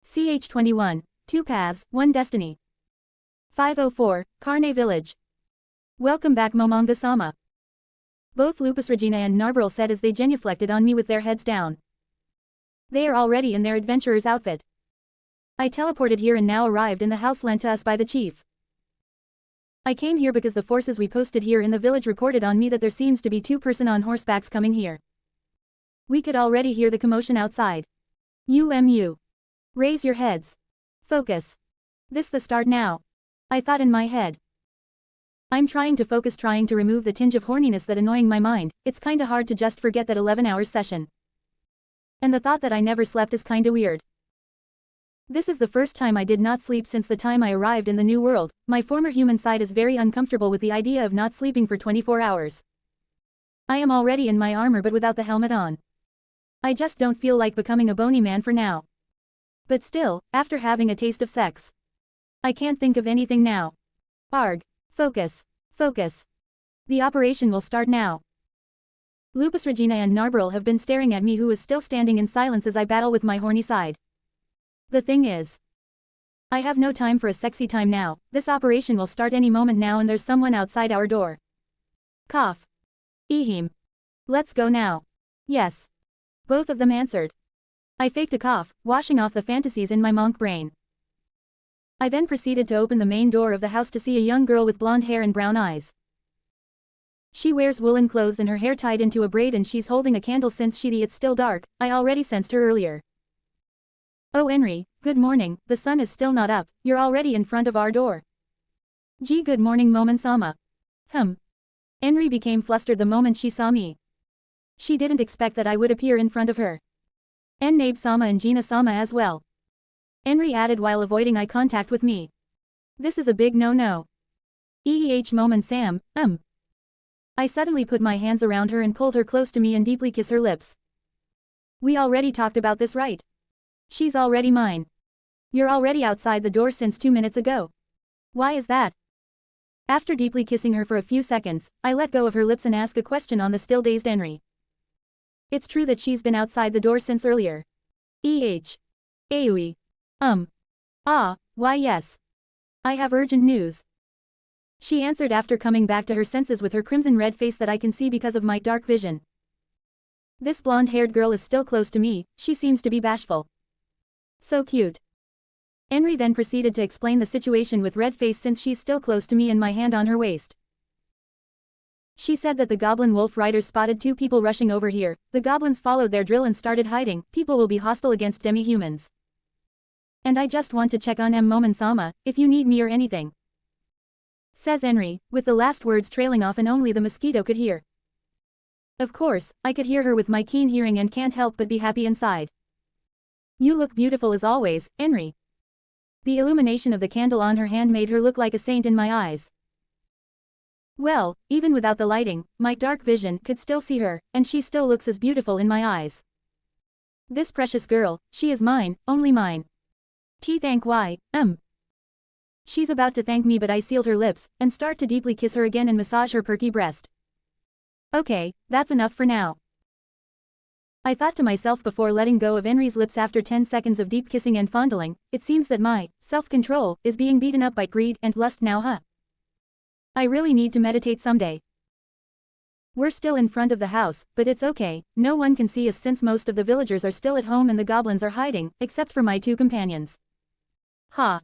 CH21, 2 paths, 1 destiny. 504, Carne Village. Welcome back Momonga-sama. Both Lupus Regina and Narbril said as they genuflected on me with their heads down. They are already in their adventurer's outfit. I teleported here and now arrived in the house lent to us by the chief. I came here because the forces we posted here in the village reported on me that there seems to be 2 person on horsebacks coming here. We could already hear the commotion outside. Raise your heads. Focus. This the start now. I thought in my head. I'm trying to focus, trying to remove the tinge of horniness that annoying my mind. It's kinda hard to just forget that 11 hours session. And the thought that I never slept is kinda weird. This is the first time I did not sleep since the time I arrived in the new world. My former human side is very uncomfortable with the idea of not sleeping for 24 hours. I am already in my armor but without the helmet on. I just don't feel like becoming a bony man for now. But still, after having a taste of sex, I can't think of anything now. Arg. Focus. Focus. The operation will start now. Lupus Regina and Narbril have been staring at me, who is still standing in silence as I battle with my horny side. The thing is, I have no time for a sexy time now. This operation will start any moment now and there's someone outside our door. Cough. Ehem. Let's go now. Yes. Both of them answered. I faked a cough, washing off the fantasies in my monk brain. I then proceeded to open the main door of the house to see a young girl with blonde hair and brown eyes. She wears woolen clothes and her hair tied into a braid and she's holding a candle since it's still dark. I already sensed her earlier. Oh Henry, good morning, the sun is still not up, you're already in front of our door. Gee, good morning Momon-sama. Henry became flustered the moment she saw me. She didn't expect that I would appear in front of her. And Nabe-sama and Gina-sama as well. Henry added while avoiding eye contact with me. This is a big no-no. Momon-sam, I suddenly put my hands around her and pulled her close to me and deeply kiss her lips. We already talked about this, right? She's already mine. You're already outside the door since 2 minutes ago. Why is that? After deeply kissing her for a few seconds, I let go of her lips and asked a question on the still dazed Henry. It's true that she's been outside the door since earlier. Aoi. Why yes. I have urgent news. She answered after coming back to her senses with her crimson red face that I can see because of my dark vision. This blonde-haired girl is still close to me, she seems to be bashful. So cute. Henry then proceeded to explain the situation with red face since she's still close to me and my hand on her waist. She said that the goblin wolf riders spotted 2 people rushing over here, the goblins followed their drill and started hiding, people will be hostile against demi-humans. And I just want to check on Momon-sama, if you need me or anything. Says Henry, with the last words trailing off and only the mosquito could hear. Of course, I could hear her with my keen hearing and can't help but be happy inside. You look beautiful as always, Henry. The illumination of the candle on her hand made her look like a saint in my eyes. Well, even without the lighting, my dark vision could still see her, and she still looks as beautiful in my eyes. This precious girl, she is mine, only mine. Thank why, She's about to thank me but I sealed her lips, and start to deeply kiss her again and massage her perky breast. Okay, that's enough for now. I thought to myself before letting go of Henry's lips after 10 seconds of deep kissing and fondling, it seems that my self-control is being beaten up by greed and lust now, I really need to meditate someday. We're still in front of the house, but it's okay, no one can see us since most of the villagers are still at home and the goblins are hiding, except for my 2 companions. Ha.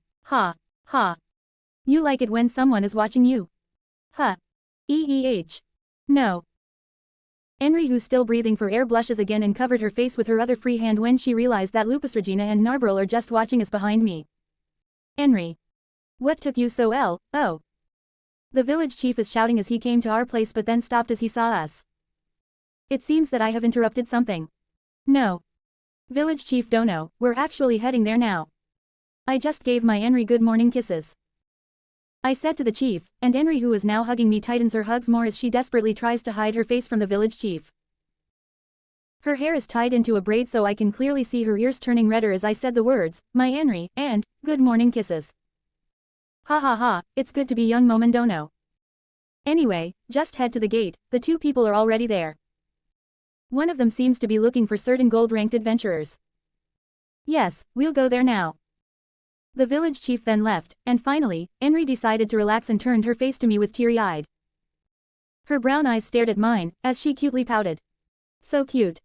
You like it when someone is watching you? No. Henry, who's still breathing for air, blushes again and covered her face with her other free hand when she realized that Lupus Regina and Narbril are just watching us behind me. Henry. What took you so oh. The village chief is shouting as he came to our place but then stopped as he saw us. It seems that I have interrupted something. No. Village chief Dono, we're actually heading there now. I just gave my Henry good morning kisses. I said to the chief, and Henry, who is now hugging me, tightens her hugs more as she desperately tries to hide her face from the village chief. Her hair is tied into a braid so I can clearly see her ears turning redder as I said the words, my Henry, and good morning kisses. Ha, it's good to be young Momondono. Anyway, just head to the gate, the 2 people are already there. One of them seems to be looking for certain gold-ranked adventurers. Yes, we'll go there now. The village chief then left, and finally, Henry decided to relax and turned her face to me with teary-eyed. Her brown eyes stared at mine, as she cutely pouted. So cute.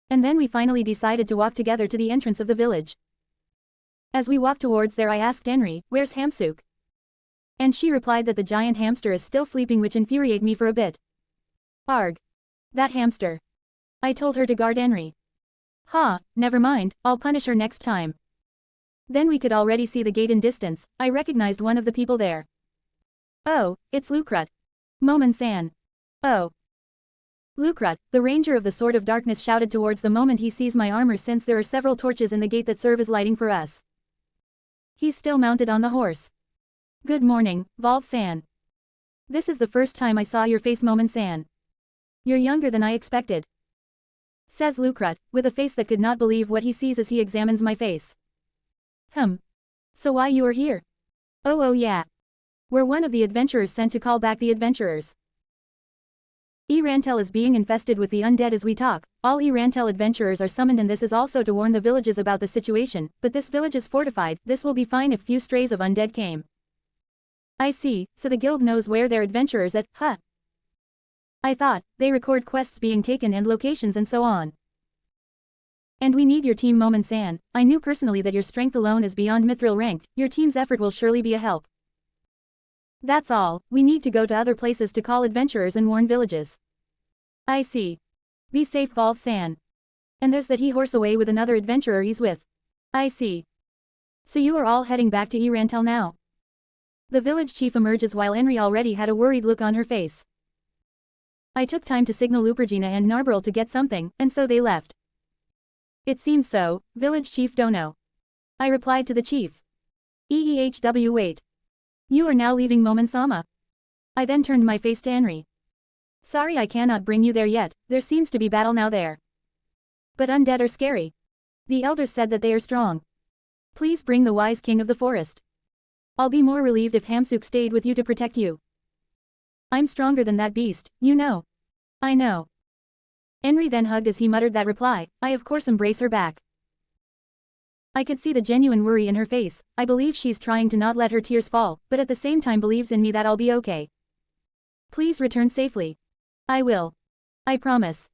And then we finally decided to walk together to the entrance of the village. As we walked towards there, I asked Henry, "Where's Hamsuk?" And she replied that the giant hamster is still sleeping, which infuriated me for a bit. Arg. That hamster. I told her to guard Henry. Ha, never mind, I'll punish her next time. Then we could already see the gate in distance. I recognized one of the people there. Oh, it's Lukrut. Momen-san. Oh. Lukrut, the ranger of the Sword of Darkness, shouted towards the moment he sees my armor, since there are several torches in the gate that serve as lighting for us. He's still mounted on the horse. Good morning, Volv-san. This is the first time I saw your face, Momen-san. You're younger than I expected. Says Lukrut, with a face that could not believe what he sees as he examines my face. So why you are here? Oh yeah. We're one of the adventurers sent to call back the adventurers. Erantel is being infested with the undead as we talk. All Erantel adventurers are summoned, and this is also to warn the villages about the situation, but this village is fortified. This will be fine if few strays of undead came. I see, so the guild knows where their adventurers at, huh? I thought, they record quests being taken and locations and so on. And we need your team, Momen-san. I knew personally that your strength alone is beyond Mithril ranked. Your team's effort will surely be a help. That's all, we need to go to other places to call adventurers and warn villages. I see. Be safe, Volv-san. And there's that he-horse away with another adventurer he's with. I see. So you are all heading back to Erantel now? The village chief emerges while Henry already had a worried look on her face. I took time to signal Lupergina and Narbril to get something, and so they left. It seems so, village chief Dono. I replied to the chief. Wait. You are now leaving Momen-sama. I then turned my face to Henry. Sorry, I cannot bring you there yet. There seems to be battle now there. But undead are scary. The elders said that they are strong. Please bring the wise king of the forest. I'll be more relieved if Hamsuk stayed with you to protect you. I'm stronger than that beast, you know. I know. Henry then hugged as he muttered that reply. I of course embrace her back. I could see the genuine worry in her face. I believe she's trying to not let her tears fall, but at the same time believes in me that I'll be okay. Please return safely. I will. I promise.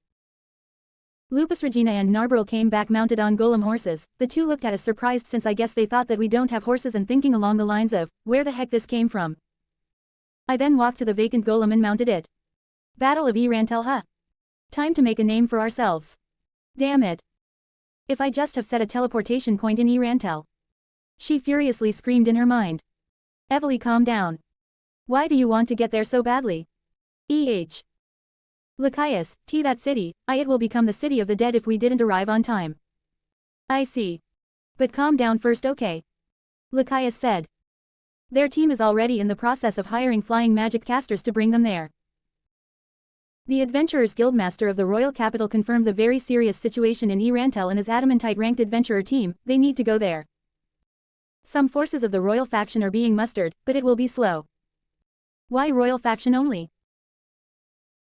Lupus, Regina and Narbril came back mounted on golem horses. The two looked at us surprised, since I guess they thought that we don't have horses, and thinking along the lines of, where the heck this came from. I then walked to the vacant golem and mounted it. Battle of Erantel, huh? Time to make a name for ourselves. Damn it. If I just have set a teleportation point in Erantel. She furiously screamed in her mind. Evely, calm down. Why do you want to get there so badly? Lachias, that city, it will become the city of the dead if we didn't arrive on time. I see. But calm down first, okay? Lachias said. Their team is already in the process of hiring flying magic casters to bring them there. The Adventurers Guildmaster of the Royal Capital confirmed the very serious situation in Erantel and his adamantite ranked adventurer team. They need to go there. Some forces of the royal faction are being mustered, but it will be slow. Why royal faction only?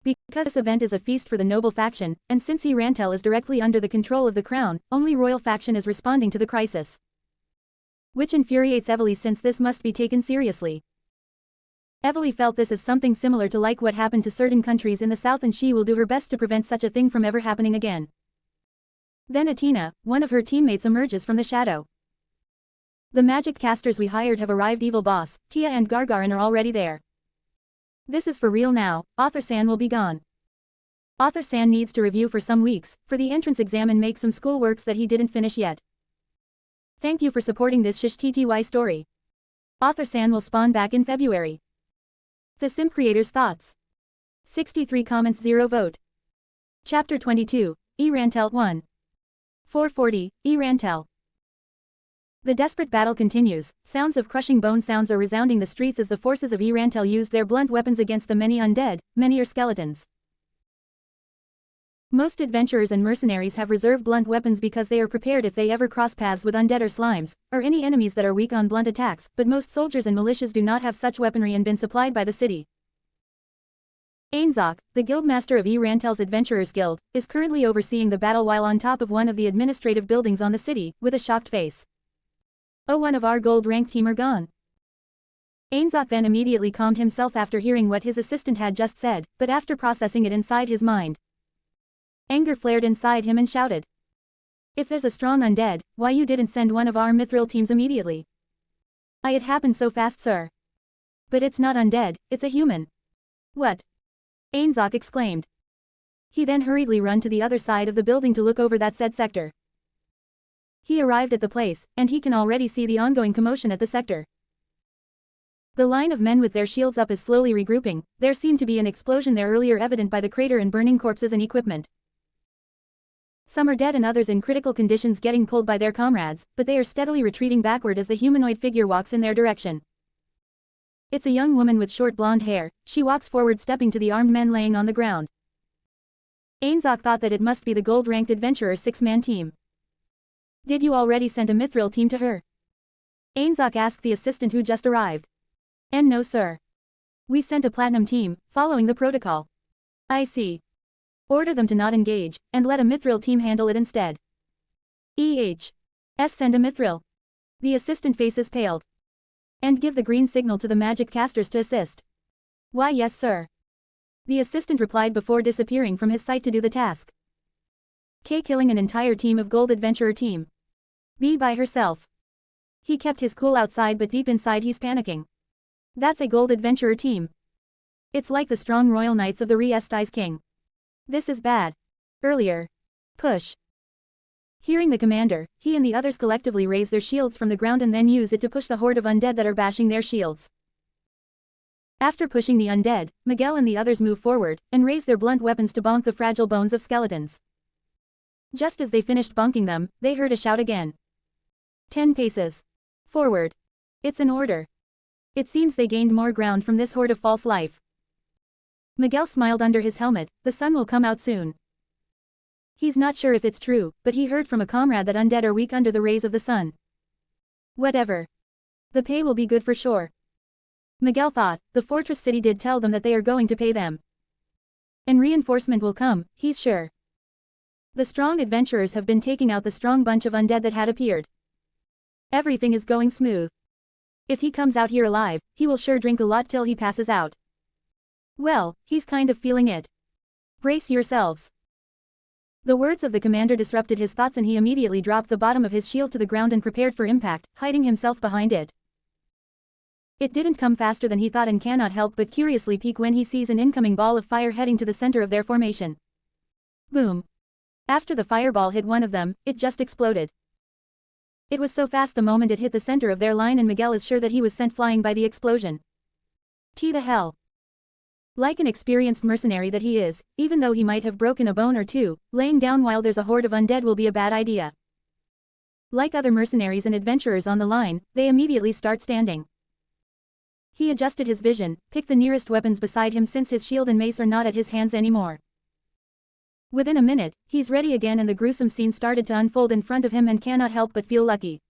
Because this event is a feast for the noble faction, and since Erantel is directly under the control of the crown, only royal faction is responding to the crisis. Which infuriates Evely, since this must be taken seriously. Evely felt this is something similar to like what happened to certain countries in the south, and she will do her best to prevent such a thing from ever happening again. Then Atina, one of her teammates, emerges from the shadow. The magic casters we hired have arrived. Evil Boss, Tia and Gargarin are already there. This is for real now. Author-san will be gone. Author-san needs to review for some weeks, for the entrance exam, and make some school works that he didn't finish yet. Thank you for supporting this shish-tty story. Author-san will spawn back in February. TheSimp creators' thoughts. 63 comments, 0 vote. Chapter 22, Erantel 1. 440, Erantel. The desperate battle continues. Sounds of crushing bone sounds are resounding the streets as the forces of Erantel use their blunt weapons against the many undead. Many are skeletons. Most adventurers and mercenaries have reserved blunt weapons because they are prepared if they ever cross paths with undead or slimes, or any enemies that are weak on blunt attacks, but most soldiers and militias do not have such weaponry and been supplied by the city. Ainzok, the guildmaster of E. Rantel's Adventurers Guild, is currently overseeing the battle while on top of one of the administrative buildings on the city, with a shocked face. Oh, one of our gold-ranked team are gone. Ainzok then immediately calmed himself after hearing what his assistant had just said, but after processing it inside his mind, anger flared inside him and shouted. If there's a strong undead, why you didn't send one of our mithril teams immediately? It happened so fast, sir. But it's not undead, it's a human. What? Ainzok exclaimed. He then hurriedly ran to the other side of the building to look over that said sector. He arrived at the place, and he can already see the ongoing commotion at the sector. The line of men with their shields up is slowly regrouping. There seemed to be an explosion there earlier, evident by the crater and burning corpses and equipment. Some are dead and others in critical conditions, getting pulled by their comrades, but they are steadily retreating backward as the humanoid figure walks in their direction. It's a young woman with short blonde hair. She walks forward, stepping to the armed men laying on the ground. Ainzok thought that it must be the gold-ranked adventurer 6-man team. Did you already send a mithril team to her? Ainzok asked the assistant who just arrived. And no, sir. We sent a platinum team, following the protocol. I see. Order them to not engage, and let a mithril team handle it instead. Send a mithril. The assistant faces paled. And give the green signal to the magic casters to assist. Why, yes, sir. The assistant replied before disappearing from his sight to do the task. K killing an entire team of gold adventurer team. B by herself. He kept his cool outside, but deep inside he's panicking. That's a gold adventurer team. It's like the strong royal knights of the Re-Estais king. This is bad. Earlier. Push. Hearing the commander, he and the others collectively raise their shields from the ground and then use it to push the horde of undead that are bashing their shields. After pushing the undead, Miguel and the others move forward, and raise their blunt weapons to bonk the fragile bones of skeletons. Just as they finished bonking them, they heard a shout again. 10 paces. Forward. It's an order. It seems they gained more ground from this horde of false life. Miguel smiled under his helmet. The sun will come out soon. He's not sure if it's true, but he heard from a comrade that undead are weak under the rays of the sun. Whatever. The pay will be good for sure. Miguel thought, the fortress city did tell them that they are going to pay them. And reinforcement will come, he's sure. The strong adventurers have been taking out the strong bunch of undead that had appeared. Everything is going smooth. If he comes out here alive, he will sure drink a lot till he passes out. Well, he's kind of feeling it. Brace yourselves. The words of the commander disrupted his thoughts and he immediately dropped the bottom of his shield to the ground and prepared for impact, hiding himself behind it. It didn't come faster than he thought and cannot help but curiously peek when he sees an incoming ball of fire heading to the center of their formation. Boom. After the fireball hit one of them, it just exploded. It was so fast the moment it hit the center of their line and Miguel is sure that he was sent flying by the explosion. The hell. Like an experienced mercenary that he is, even though he might have broken a bone or two, laying down while there's a horde of undead will be a bad idea. Like other mercenaries and adventurers on the line, they immediately start standing. He adjusted his vision, picked the nearest weapons beside him since his shield and mace are not at his hands anymore. Within a minute, he's ready again and the gruesome scene started to unfold in front of him and cannot help but feel lucky.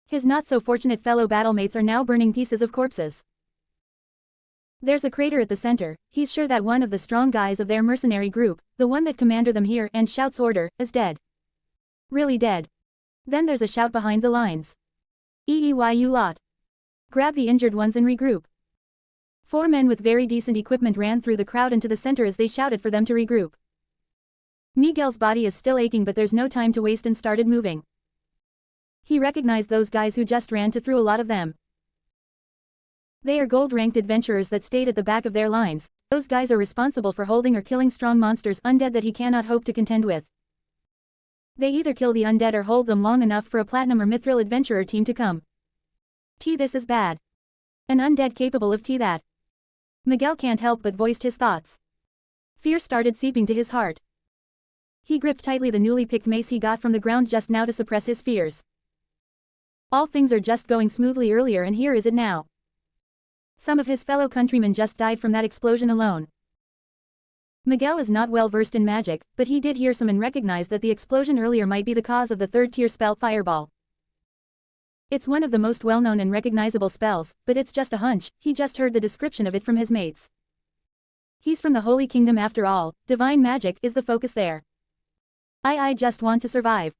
His not-so-fortunate fellow battlemates are now burning pieces of corpses. There's a crater at the center. He's sure that one of the strong guys of their mercenary group, the one that commanded them here and shouts order, is dead. Really dead. Then there's a shout behind the lines. You lot. Grab the injured ones and regroup. 4 men with very decent equipment ran through the crowd into the center as they shouted for them to regroup. Miguel's body is still aching but there's no time to waste and started moving. He recognized those guys who just ran to through a lot of them. They are gold-ranked adventurers that stayed at the back of their lines. Those guys are responsible for holding or killing strong monsters undead that he cannot hope to contend with. They either kill the undead or hold them long enough for a platinum or mithril adventurer team to come. This is bad. An undead capable of that. Miguel can't help but voiced his thoughts. Fear started seeping to his heart. He gripped tightly the newly picked mace he got from the ground just now to suppress his fears. All things are just going smoothly earlier and here is it now. Some of his fellow countrymen just died from that explosion alone. Miguel is not well versed in magic, but he did hear some and recognized that the explosion earlier might be the cause of the 3rd-tier spell Fireball. It's one of the most well-known and recognizable spells, but it's just a hunch. He just heard the description of it from his mates. He's from the Holy Kingdom after all, divine magic is the focus there. I just want to survive.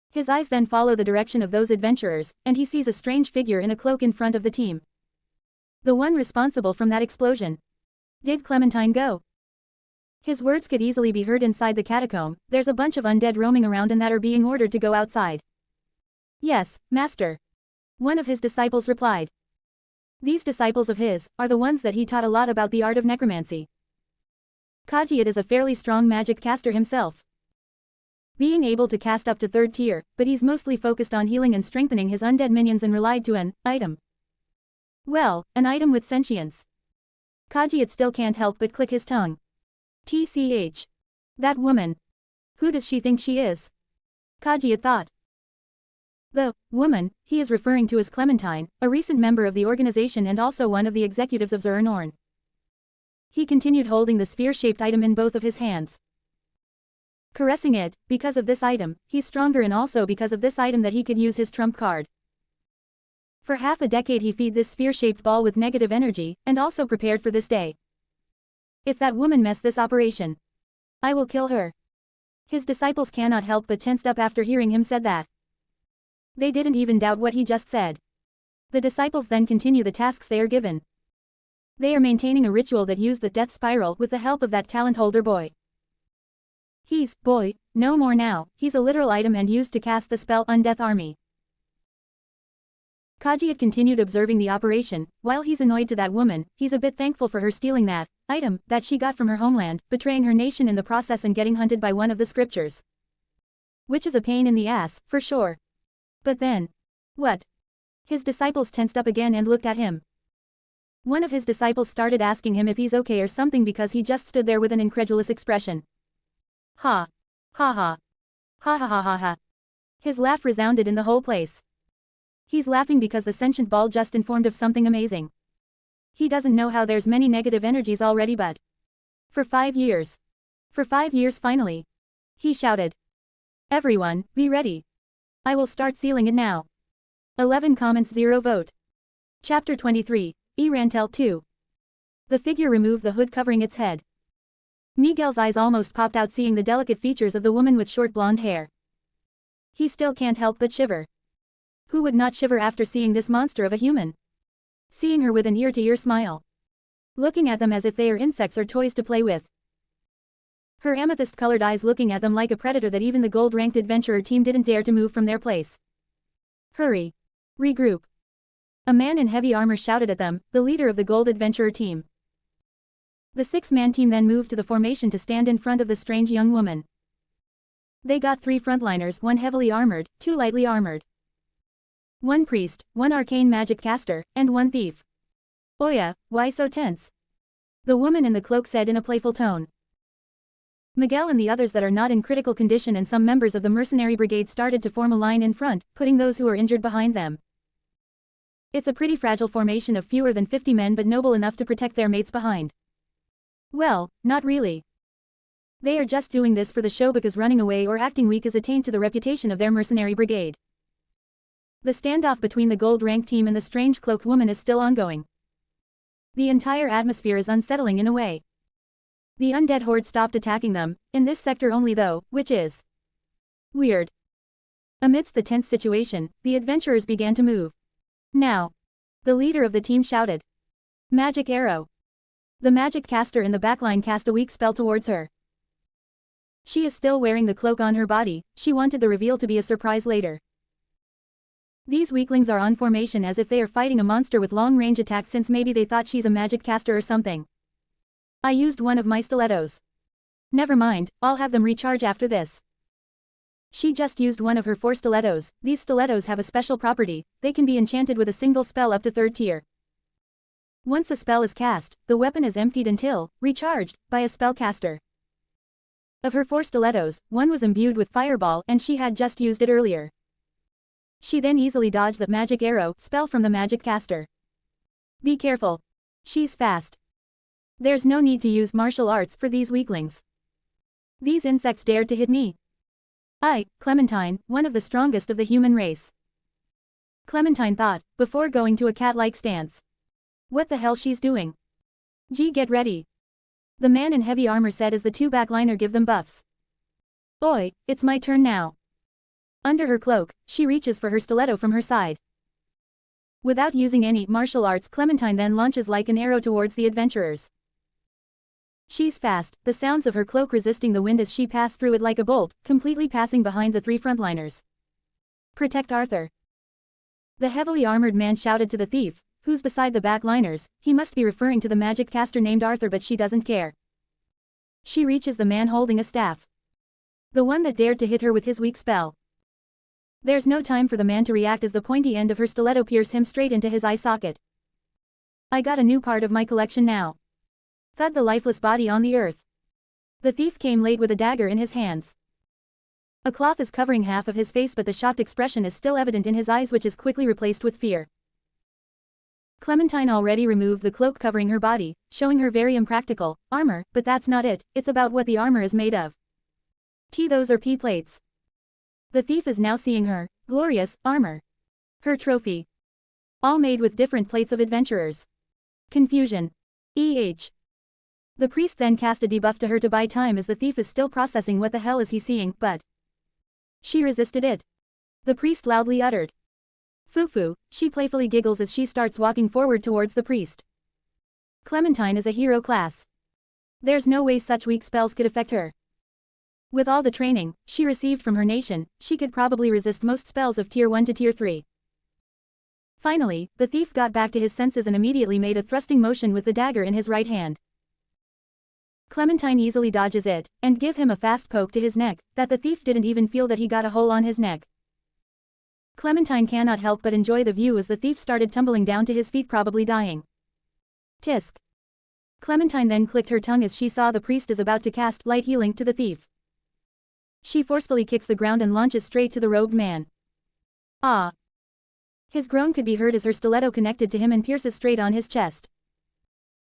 His eyes then follow the direction of those adventurers, and he sees a strange figure in a cloak in front of the team. The one responsible from that explosion. Did Clementine go? His words could easily be heard inside the catacomb. There's a bunch of undead roaming around and that are being ordered to go outside. Yes, Master. One of his disciples replied. These disciples of his are the ones that he taught a lot about the art of necromancy. Kajiat is a fairly strong magic caster himself, being able to cast up to 3rd tier, but he's mostly focused on healing and strengthening his undead minions and relied to an item. Well, an item with sentience. Kajiat still can't help but click his tongue. TCH. That woman. Who does she think she is? Kajiat thought. The woman he is referring to as Clementine, a recent member of the organization and also one of the executives of Zuranorn. He continued holding the sphere-shaped item in both of his hands, caressing it. Because of this item, he's stronger, and also because of this item that he could use his trump card. For half a decade he feed this sphere-shaped ball with negative energy, and also prepared for this day. If that woman mess this operation, I will kill her. His disciples cannot help but tensed up after hearing him said that. They didn't even doubt what he just said. The disciples then continue the tasks they are given. They are maintaining a ritual that used the death spiral with the help of that talent holder boy. He's, boy, no more now, he's a literal item and used to cast the spell Undeath Army. Kajiat continued observing the operation. While he's annoyed to that woman, he's a bit thankful for her stealing that item that she got from her homeland, betraying her nation in the process and getting hunted by one of the scriptures. Which is a pain in the ass, for sure. But then. What? His disciples tensed up again and looked at him. One of his disciples started asking him if he's okay or something because he just stood there with an incredulous expression. Ha. Ha ha. Ha ha ha ha ha. His laugh resounded in the whole place. He's laughing because the sentient ball just informed of something amazing. He doesn't know how there's many negative energies already, but for 5 years. For 5 years finally. He shouted. Everyone, be ready. I will start sealing it now. 11 comments 0 vote. Chapter 23, Erantel 2. The figure removed the hood covering its head. Miguel's eyes almost popped out seeing the delicate features of the woman with short blonde hair. He still can't help but shiver. Who would not shiver after seeing this monster of a human? Seeing her with an ear-to-ear smile. Looking at them as if they are insects or toys to play with. Her amethyst-colored eyes looking at them like a predator that even the gold-ranked adventurer team didn't dare to move from their place. Hurry. Regroup. A man in heavy armor shouted at them, the leader of the gold adventurer team. The 6-man team then moved to the formation to stand in front of the strange young woman. They got 3 frontliners, 1 heavily armored, 2 lightly armored. 1 priest, 1 arcane magic caster, and 1 thief. Oya, why so tense? The woman in the cloak said in a playful tone. Miguel and the others that are not in critical condition and some members of the mercenary brigade started to form a line in front, putting those who are injured behind them. It's a pretty fragile formation of fewer than 50 men but noble enough to protect their mates behind. Well, not really. They are just doing this for the show because running away or acting weak is a taint to the reputation of their mercenary brigade. The standoff between the gold rank team and the strange cloaked woman is still ongoing. The entire atmosphere is unsettling in a way. The undead horde stopped attacking them, in this sector only though, which is weird. Amidst the tense situation, the adventurers began to move. Now. The leader of the team shouted. Magic arrow. The magic caster in the backline cast a weak spell towards her. She is still wearing the cloak on her body, she wanted the reveal to be a surprise later. These weaklings are on formation as if they are fighting a monster with long-range attacks since maybe they thought she's a magic caster or something. I used one of my stilettos. Never mind, I'll have them recharge after this. She just used one of her 4 stilettos. These stilettos have a special property, they can be enchanted with a single spell up to 3rd tier. Once a spell is cast, the weapon is emptied until recharged by a spellcaster. Of her 4 stilettos, 1 was imbued with fireball and she had just used it earlier. She then easily dodged the magic arrow spell from the magic caster. Be careful. She's fast. There's no need to use martial arts for these weaklings. These insects dared to hit me. I, Clementine, one of the strongest of the human race. Clementine thought, before going to a cat-like stance. What the hell she's doing? Gee, get ready. The man in heavy armor said as the two backliner give them buffs. Oi, it's my turn now. Under her cloak, she reaches for her stiletto from her side. Without using any martial arts, Clementine then launches like an arrow towards the adventurers. She's fast, the sounds of her cloak resisting the wind as she passed through it like a bolt, completely passing behind the three frontliners. Protect Arthur. The heavily armored man shouted to the thief, who's beside the backliners. He must be referring to the magic caster named Arthur, but she doesn't care. She reaches the man holding a staff. The one that dared to hit her with his weak spell. There's no time for the man to react as the pointy end of her stiletto pierces him straight into his eye socket. I got a new part of my collection now. Thud the lifeless body on the earth. The thief came late with a dagger in his hands. A cloth is covering half of his face, but the shocked expression is still evident in his eyes, which is quickly replaced with fear. Clementine already removed the cloak covering her body, showing her very impractical armor, but that's not it, it's about what the armor is made of. Those are P plates. The thief is now seeing her glorious armor. Her trophy. All made with different plates of adventurers. Confusion. The priest then cast a debuff to her to buy time as the thief is still processing what the hell is he seeing, but she resisted it. The priest loudly uttered. Foo-foo, she playfully giggles as she starts walking forward towards the priest. Clementine is a hero class. There's no way such weak spells could affect her. With all the training she received from her nation, she could probably resist most spells of Tier 1 to Tier 3. Finally, the thief got back to his senses and immediately made a thrusting motion with the dagger in his right hand. Clementine easily dodges it, and give him a fast poke to his neck, that the thief didn't even feel that he got a hole on his neck. Clementine cannot help but enjoy the view as the thief started tumbling down to his feet, probably dying. Tisk. Clementine then clicked her tongue as she saw the priest is about to cast light healing to the thief. She forcefully kicks the ground and launches straight to the robed man. Ah! His groan could be heard as her stiletto connected to him and pierces straight on his chest.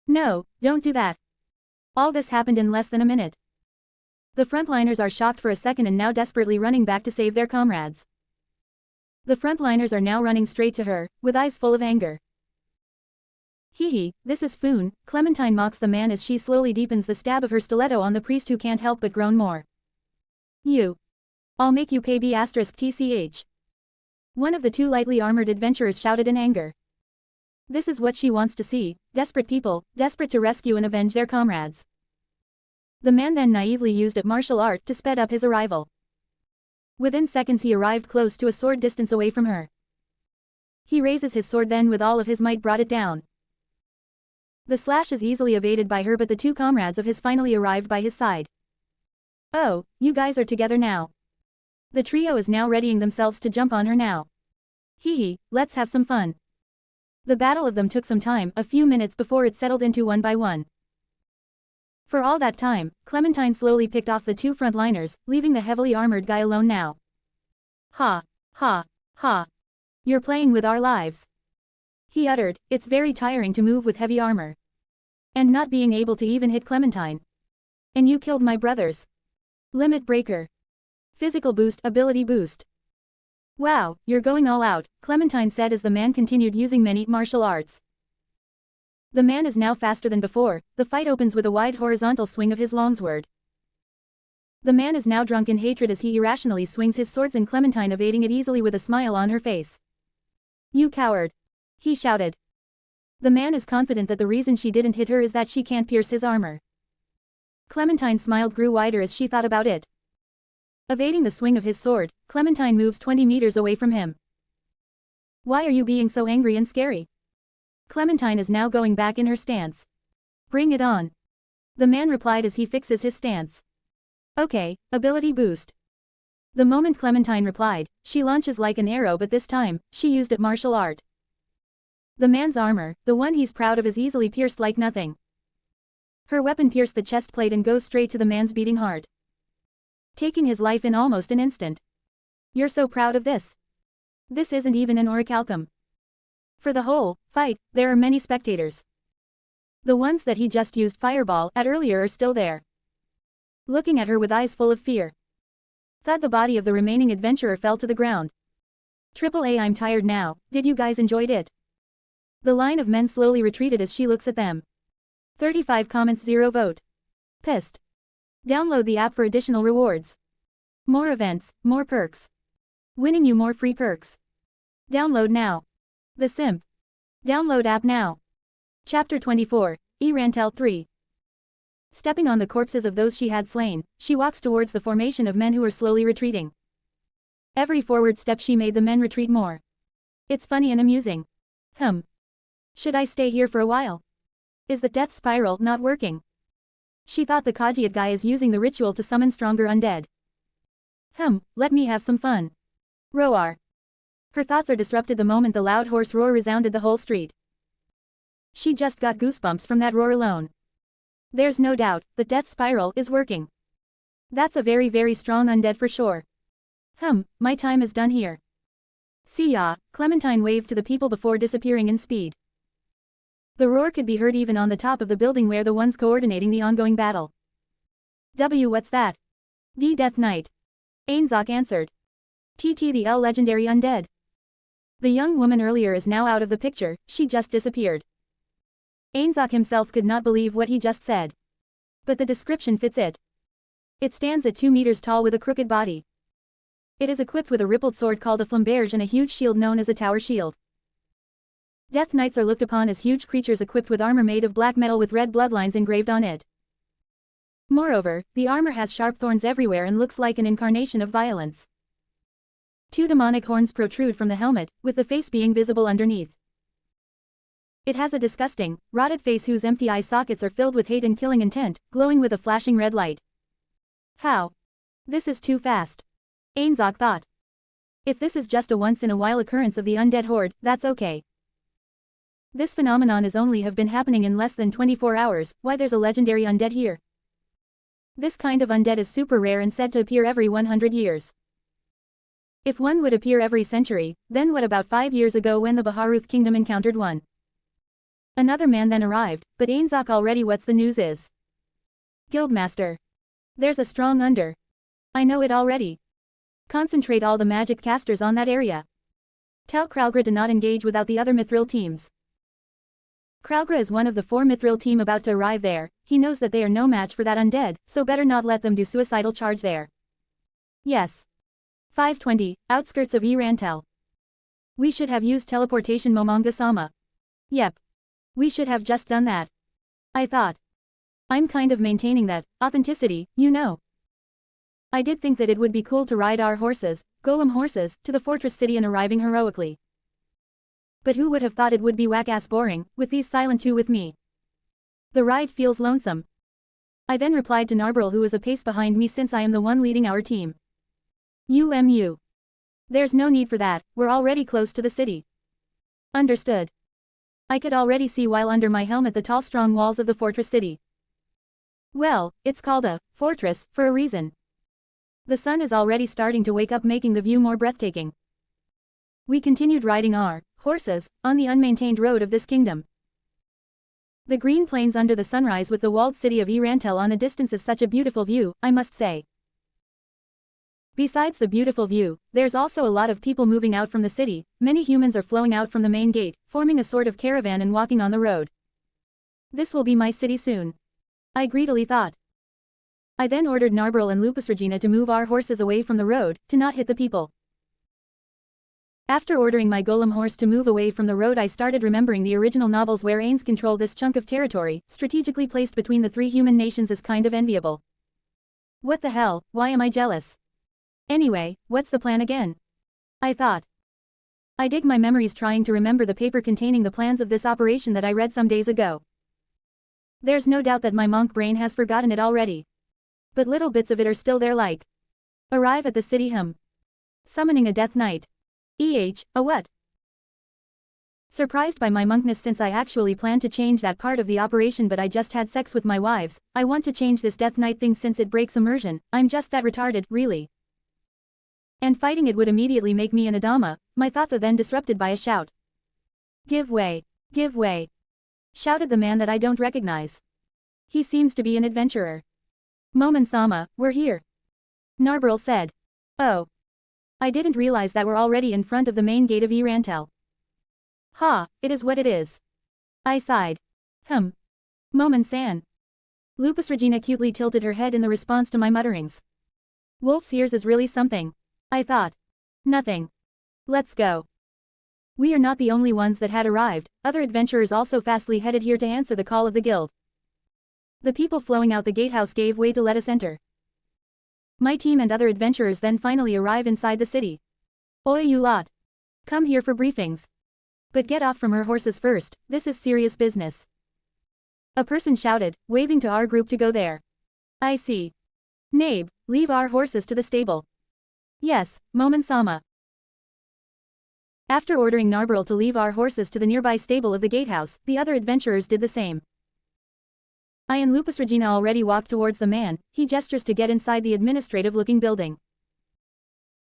No, don't do that. All this happened in less than a minute. The frontliners are shocked for a second and now desperately running back to save their comrades. The frontliners are now running straight to her, with eyes full of anger. Hee, this is Foon, Clementine mocks the man as she slowly deepens the stab of her stiletto on the priest, who can't help but groan more. I'll make you pay B***TCH. One of the two lightly armored adventurers shouted in anger. This is what she wants to see, desperate people, desperate to rescue and avenge their comrades. The man then naively used a martial art to sped up his arrival. Within seconds he arrived close to a sword distance away from her. He raises his sword, then with all of his might brought it down. The slash is easily evaded by her, but the two comrades of his finally arrived by his side. Oh, you guys are together now. The trio is now readying themselves to jump on her now. Let's have some fun. The battle of them took some time, a few minutes before it settled into one by one. For all that time, Clementine slowly picked off the two frontliners, leaving the heavily armored guy alone now. Ha. You're playing with our lives. He uttered. It's very tiring to move with heavy armor. And not being able to even hit Clementine. And you killed my brothers. Limit breaker. Physical boost, ability boost. Wow, you're going all out, Clementine said as the man continued using many martial arts. The man is now faster than before. The fight opens with a wide horizontal swing of his longsword. The man is now drunk in hatred as he irrationally swings his swords, and Clementine evading it easily with a smile on her face. You coward! He shouted. The man is confident that the reason she didn't hit her is that she can't pierce his armor. Clementine's smile grew wider as she thought about it. Evading the swing of his sword, Clementine moves 20 meters away from him. Why are you being so angry and scary? Clementine is now going back in her stance. Bring it on. The man replied as he fixes his stance. Okay, ability boost. The moment Clementine replied, she launches like an arrow, but this time, she used a martial art. The man's armor, the one he's proud of, is easily pierced like nothing. Her weapon pierced the chest plate and goes straight to the man's beating heart, taking his life in almost an instant. You're so proud of this. This isn't even an orichalcum. For the whole fight, there are many spectators. The ones that he just used fireball at earlier are still there, looking at her with eyes full of fear. Thud, the body of the remaining adventurer fell to the ground. I'm tired now. Did you guys enjoyed it? The line of men slowly retreated as she looks at them. 35 comments, 0 vote. Pissed. Download the app for additional rewards. More events, more perks. Winning you more free perks. Download now. TheSimp. Download app now. Chapter 24, Erantel 3. Stepping on the corpses of those she had slain, she walks towards the formation of men who are slowly retreating. Every forward step she made, the men retreat more. It's funny and amusing. Should I stay here for a while? Is the death spiral not working? She thought the Kajiat guy is using the ritual to summon stronger undead. Let me have some fun. Roar. Her thoughts are disrupted the moment the loud horse roar resounded the whole street. She just got goosebumps from that roar alone. There's no doubt, the death spiral is working. That's a very very strong undead for sure. My time is done here. See ya, Clementine waved to the people before disappearing in speed. The roar could be heard even on the top of the building where the ones coordinating the ongoing battle. What's that? D Death Knight. Ainzok answered. TT the L legendary undead. The young woman earlier is now out of the picture, she just disappeared. Ainzok himself could not believe what he just said. But the description fits it. It stands at 2 meters tall with a crooked body. It is equipped with a rippled sword called a flamberge and a huge shield known as a tower shield. Death Knights are looked upon as huge creatures equipped with armor made of black metal with red bloodlines engraved on it. Moreover, the armor has sharp thorns everywhere and looks like an incarnation of violence. 2 demonic horns protrude from the helmet, with the face being visible underneath. It has a disgusting, rotted face whose empty eye sockets are filled with hate and killing intent, glowing with a flashing red light. How? This is too fast. Ainzok thought. If this is just a once-in-a-while occurrence of the undead horde, that's okay. This phenomenon is only have been happening in less than 24 hours, why there's a legendary undead here. This kind of undead is super rare and said to appear every 100 years. If one would appear every century, then what about 5 years ago when the Baharuth kingdom encountered one? Another man then arrived, but Ainzok already what's the news is. Guildmaster. There's a strong under. I know it already. Concentrate all the magic casters on that area. Tell Kralgra to not engage without the other Mithril teams. Kralgra is one of the 4 Mithril team about to arrive there, he knows that they are no match for that undead, so better not let them do suicidal charge there. Yes. 520, outskirts of Erantel. We should have used teleportation Momonga-sama. Yep. We should have just done that. I thought. I'm kind of maintaining that authenticity, you know. I did think that it would be cool to ride our horses, golem horses, to the fortress city and arriving heroically. But who would have thought it would be whack-ass boring, with these silent 2 with me? The ride feels lonesome. I then replied to Narbril, who is a pace behind me since I am the one leading our team. There's no need for that, we're already close to the city. Understood. I could already see while under my helmet the tall strong walls of the fortress city. Well, it's called a fortress for a reason. The sun is already starting to wake up, making the view more breathtaking. We continued riding our horses on the unmaintained road of this kingdom. The green plains under the sunrise with the walled city of Erantel on a distance is such a beautiful view, I must say. Besides the beautiful view, there's also a lot of people moving out from the city. Many humans are flowing out from the main gate, forming a sort of caravan and walking on the road. This will be my city soon. I greedily thought. I then ordered Narbril and Lupus Regina to move our horses away from the road, to not hit the people. After ordering my golem horse to move away from the road, I started remembering the original novels where Ains controlled this chunk of territory, strategically placed between the 3 human nations, is kind of enviable. What the hell, why am I jealous? Anyway, what's the plan again? I thought. I dig my memories trying to remember the paper containing the plans of this operation that I read some days ago. There's no doubt that my monk brain has forgotten it already. But little bits of it are still there, like. Arrive at the city. Summoning a death knight. A what? Surprised by my monkness since I actually planned to change that part of the operation, but I just had sex with my wives. I want to change this death knight thing since it breaks immersion. I'm just that retarded, really. And fighting it would immediately make me an Adama. My thoughts are then disrupted by a shout. Give way. Give way. Shouted the man that I don't recognize. He seems to be an adventurer. Momon-sama, we're here. Narbril said. Oh. I didn't realize that we're already in front of the main gate of Erantel. Ha, it is what it is. I sighed. Momon-san. Lupus Regina cutely tilted her head in the response to my mutterings. Wolf's ears is really something. I thought. Nothing. Let's go. We are not the only ones that had arrived, other adventurers also fastly headed here to answer the call of the guild. The people flowing out the gatehouse gave way to let us enter. My team and other adventurers then finally arrive inside the city. Oi you lot. Come here for briefings. But get off from her horses first, this is serious business. A person shouted, waving to our group to go there. I see. Nabe, leave our horses to the stable. Yes, Momen-sama. After ordering Narberl to leave our horses to the nearby stable of the gatehouse, the other adventurers did the same. I and Lupus Regina already walked towards the man, he gestures to get inside the administrative-looking building.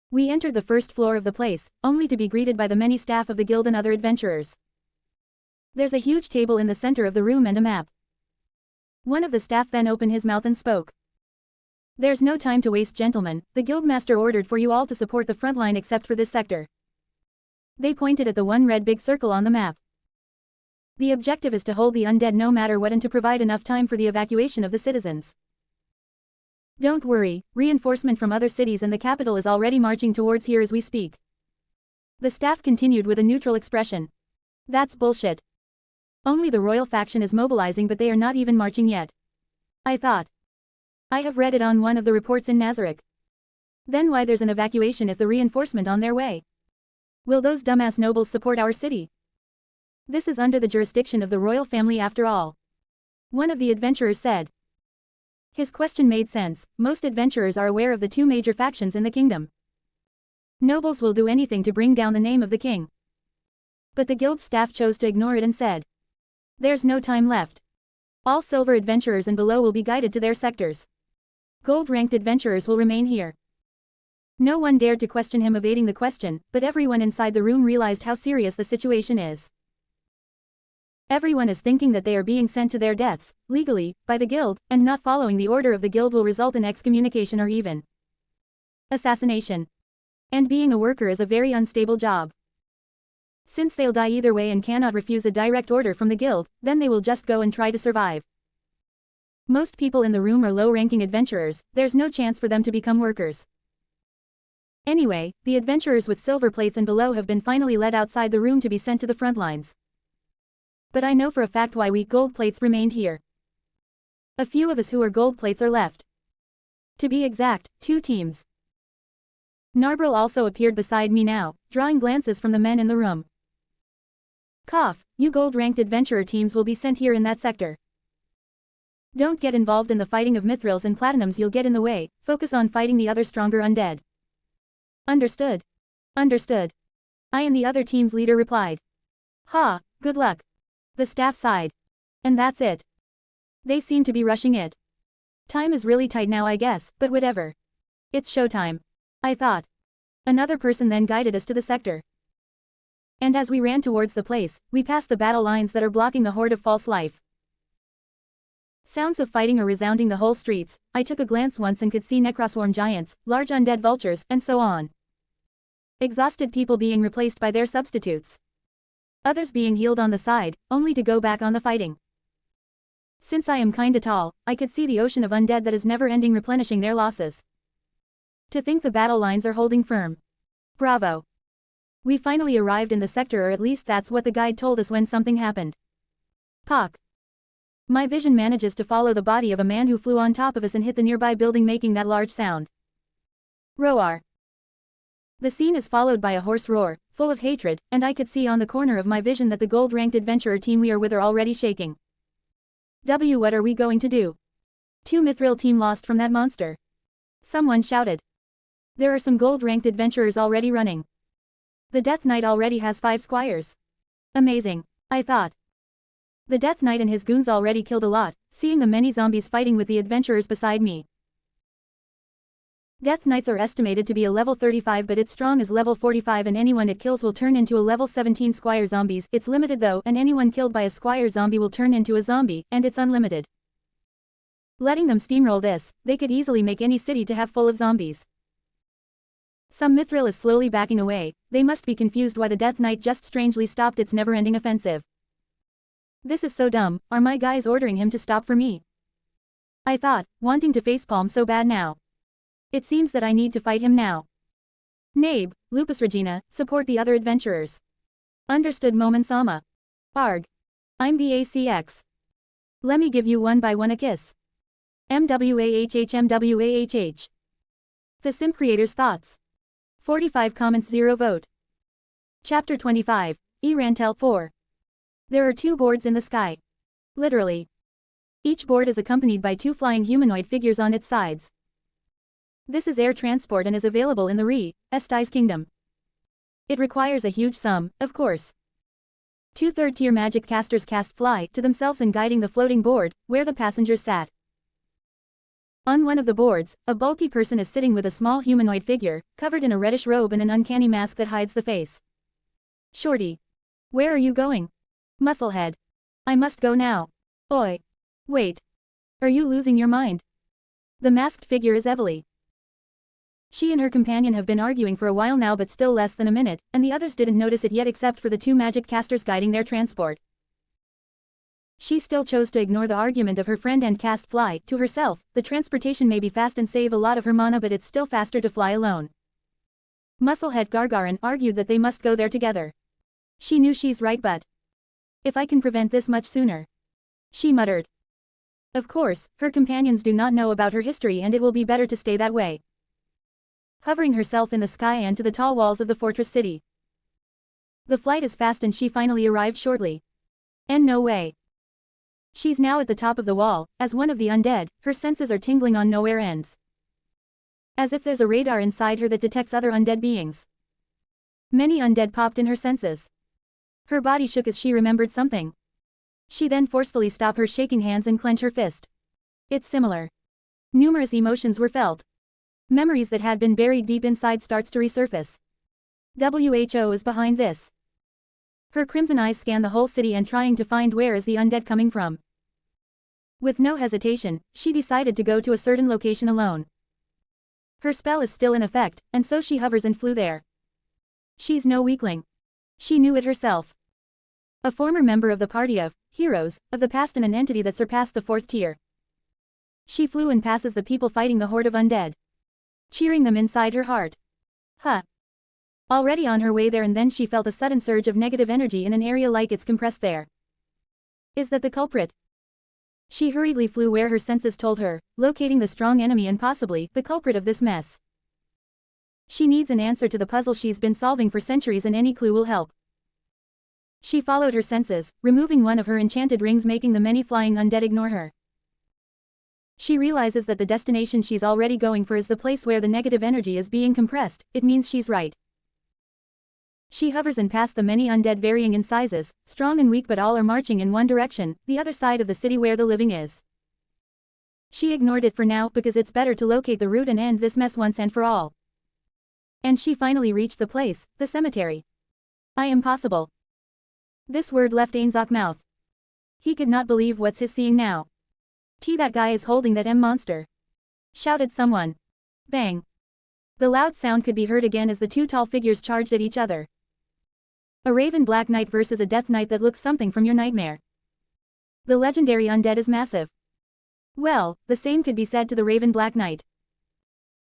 We entered the first floor of the place, only to be greeted by the many staff of the guild and other adventurers. There's a huge table in the center of the room and a map. One of the staff then opened his mouth and spoke. There's no time to waste, gentlemen, the guildmaster ordered for you all to support the front line except for this sector. They pointed at the one red big circle on the map. The objective is to hold the undead no matter what and to provide enough time for the evacuation of the citizens. Don't worry, reinforcement from other cities and the capital is already marching towards here as we speak. The staff continued with a neutral expression. That's bullshit. Only the royal faction is mobilizing, but they are not even marching yet. I thought. I have read it on one of the reports in Nazareth. Then why there's an evacuation if the reinforcement on their way? Will those dumbass nobles support our city? This is under the jurisdiction of the royal family after all. One of the adventurers said. His question made sense, most adventurers are aware of the two major factions in the kingdom. Nobles will do anything to bring down the name of the king. But the guild staff chose to ignore it and said. There's no time left. All silver adventurers and below will be guided to their sectors. Gold-ranked adventurers will remain here. No one dared to question him evading the question, but everyone inside the room realized how serious the situation is. Everyone is thinking that they are being sent to their deaths, legally, by the guild, and not following the order of the guild will result in excommunication or even assassination. And being a worker is a very unstable job. Since they'll die either way and cannot refuse a direct order from the guild, then they will just go and try to survive. Most people in the room are low-ranking adventurers, there's no chance for them to become workers. Anyway, the adventurers with silver plates and below have been finally led outside the room to be sent to the front lines. But I know for a fact why weak gold plates remained here. A few of us who are gold plates are left. To be exact, 2 teams. Narberl also appeared beside me now, drawing glances from the men in the room. Cough, you gold-ranked adventurer teams will be sent here in that sector. Don't get involved in the fighting of mithrils and platinums, you'll get in the way, focus on fighting the other stronger undead. Understood. Understood. I and the other team's leader replied. Ha, good luck. The staff sighed. And that's it. They seem to be rushing it. Time is really tight now I guess, but whatever. It's showtime. I thought. Another person then guided us to the sector. And as we ran towards the place, we passed the battle lines that are blocking the horde of false life. Sounds of fighting are resounding the whole streets. I took a glance once and could see necroswarm giants, large undead vultures, and so on. Exhausted people being replaced by their substitutes. Others being healed on the side, only to go back on the fighting. Since I am kinda tall, I could see the ocean of undead that is never ending replenishing their losses. To think the battle lines are holding firm. Bravo. We finally arrived in the sector, or at least that's what the guide told us when something happened. Pock. My vision manages to follow the body of a man who flew on top of us and hit the nearby building, making that large sound. Roar. The scene is followed by a hoarse roar, full of hatred, and I could see on the corner of my vision that the gold-ranked adventurer team we are with are already shaking. What are we going to do? 2 mithril team lost from that monster. Someone shouted. There are some gold-ranked adventurers already running. The Death Knight already has 5 squires. Amazing, I thought. The Death Knight and his goons already killed a lot, seeing the many zombies fighting with the adventurers beside me. Death Knights are estimated to be a level 35, but its strong is level 45, and anyone it kills will turn into a level 17 squire zombies. It's limited though, and anyone killed by a squire zombie will turn into a zombie, and it's unlimited. Letting them steamroll this, they could easily make any city to have full of zombies. Some mithril is slowly backing away, they must be confused why the Death Knight just strangely stopped its never-ending offensive. This is so dumb, are my guys ordering him to stop for me? I thought, wanting to facepalm so bad now. It seems that I need to fight him now. Nabe, Lupus Regina, support the other adventurers. Understood Momon-sama. Arg. I'm BACX. Lemme give you one by one a kiss. MWAHH. TheSimp creators' thoughts. 45 comments 0 vote. Chapter 25, Rantel 4. There are 2 boards in the sky. Literally. Each board is accompanied by 2 flying humanoid figures on its sides. This is air transport and is available in the Estes Kingdom. It requires a huge sum, of course. 2 third-tier magic casters cast fly to themselves and guiding the floating board, where the passengers sat. On one of the boards, a bulky person is sitting with a small humanoid figure, covered in a reddish robe and an uncanny mask that hides the face. Shorty. Where are you going? Musclehead. I must go now. Oi. Wait. Are you losing your mind? The masked figure is Evely. She and her companion have been arguing for a while now but still less than a minute, and the others didn't notice it yet except for the 2 magic casters guiding their transport. She still chose to ignore the argument of her friend and cast fly to herself. The transportation may be fast and save a lot of her mana but it's still faster to fly alone. Musclehead Gargarin argued that they must go there together. She knew she's right but... if I can prevent this much sooner. She muttered. Of course, her companions do not know about her history and it will be better to stay that way. Hovering herself in the sky and to the tall walls of the fortress city. The flight is fast and she finally arrived shortly. And no way. She's now at the top of the wall, as one of the undead, her senses are tingling on nowhere ends. As if there's a radar inside her that detects other undead beings. Many undead popped in her senses. Her body shook as she remembered something. She then forcefully stopped her shaking hands and clench her fist. It's similar. Numerous emotions were felt. Memories that had been buried deep inside starts to resurface. WHO is behind this. Her crimson eyes scan the whole city and trying to find where is the undead coming from. With no hesitation, she decided to go to a certain location alone. Her spell is still in effect, and so she hovers and flew there. She's no weakling. She knew it herself. A former member of the party of heroes of the past and an entity that surpassed the 4th tier. She flew and passes the people fighting the horde of undead. Cheering them inside her heart. Huh. Already on her way there and then she felt a sudden surge of negative energy in an area like it's compressed there. Is that the culprit? She hurriedly flew where her senses told her, locating the strong enemy and possibly the culprit of this mess. She needs an answer to the puzzle she's been solving for centuries and any clue will help. She followed her senses, removing one of her enchanted rings making the many flying undead ignore her. She realizes that the destination she's already going for is the place where the negative energy is being compressed. It means she's right. She hovers and past the many undead varying in sizes, strong and weak but all are marching in one direction, the other side of the city where the living is. She ignored it for now because it's better to locate the root and end this mess once and for all. And she finally reached the place, the cemetery. I am possible. This word left Ainzok's mouth. He could not believe what's he's seeing now. That guy is holding that monster. Shouted someone. Bang. The loud sound could be heard again as the 2 tall figures charged at each other. A Raven Black Knight versus a Death Knight that looks something from your nightmare. The legendary undead is massive. Well, the same could be said to the Raven Black Knight.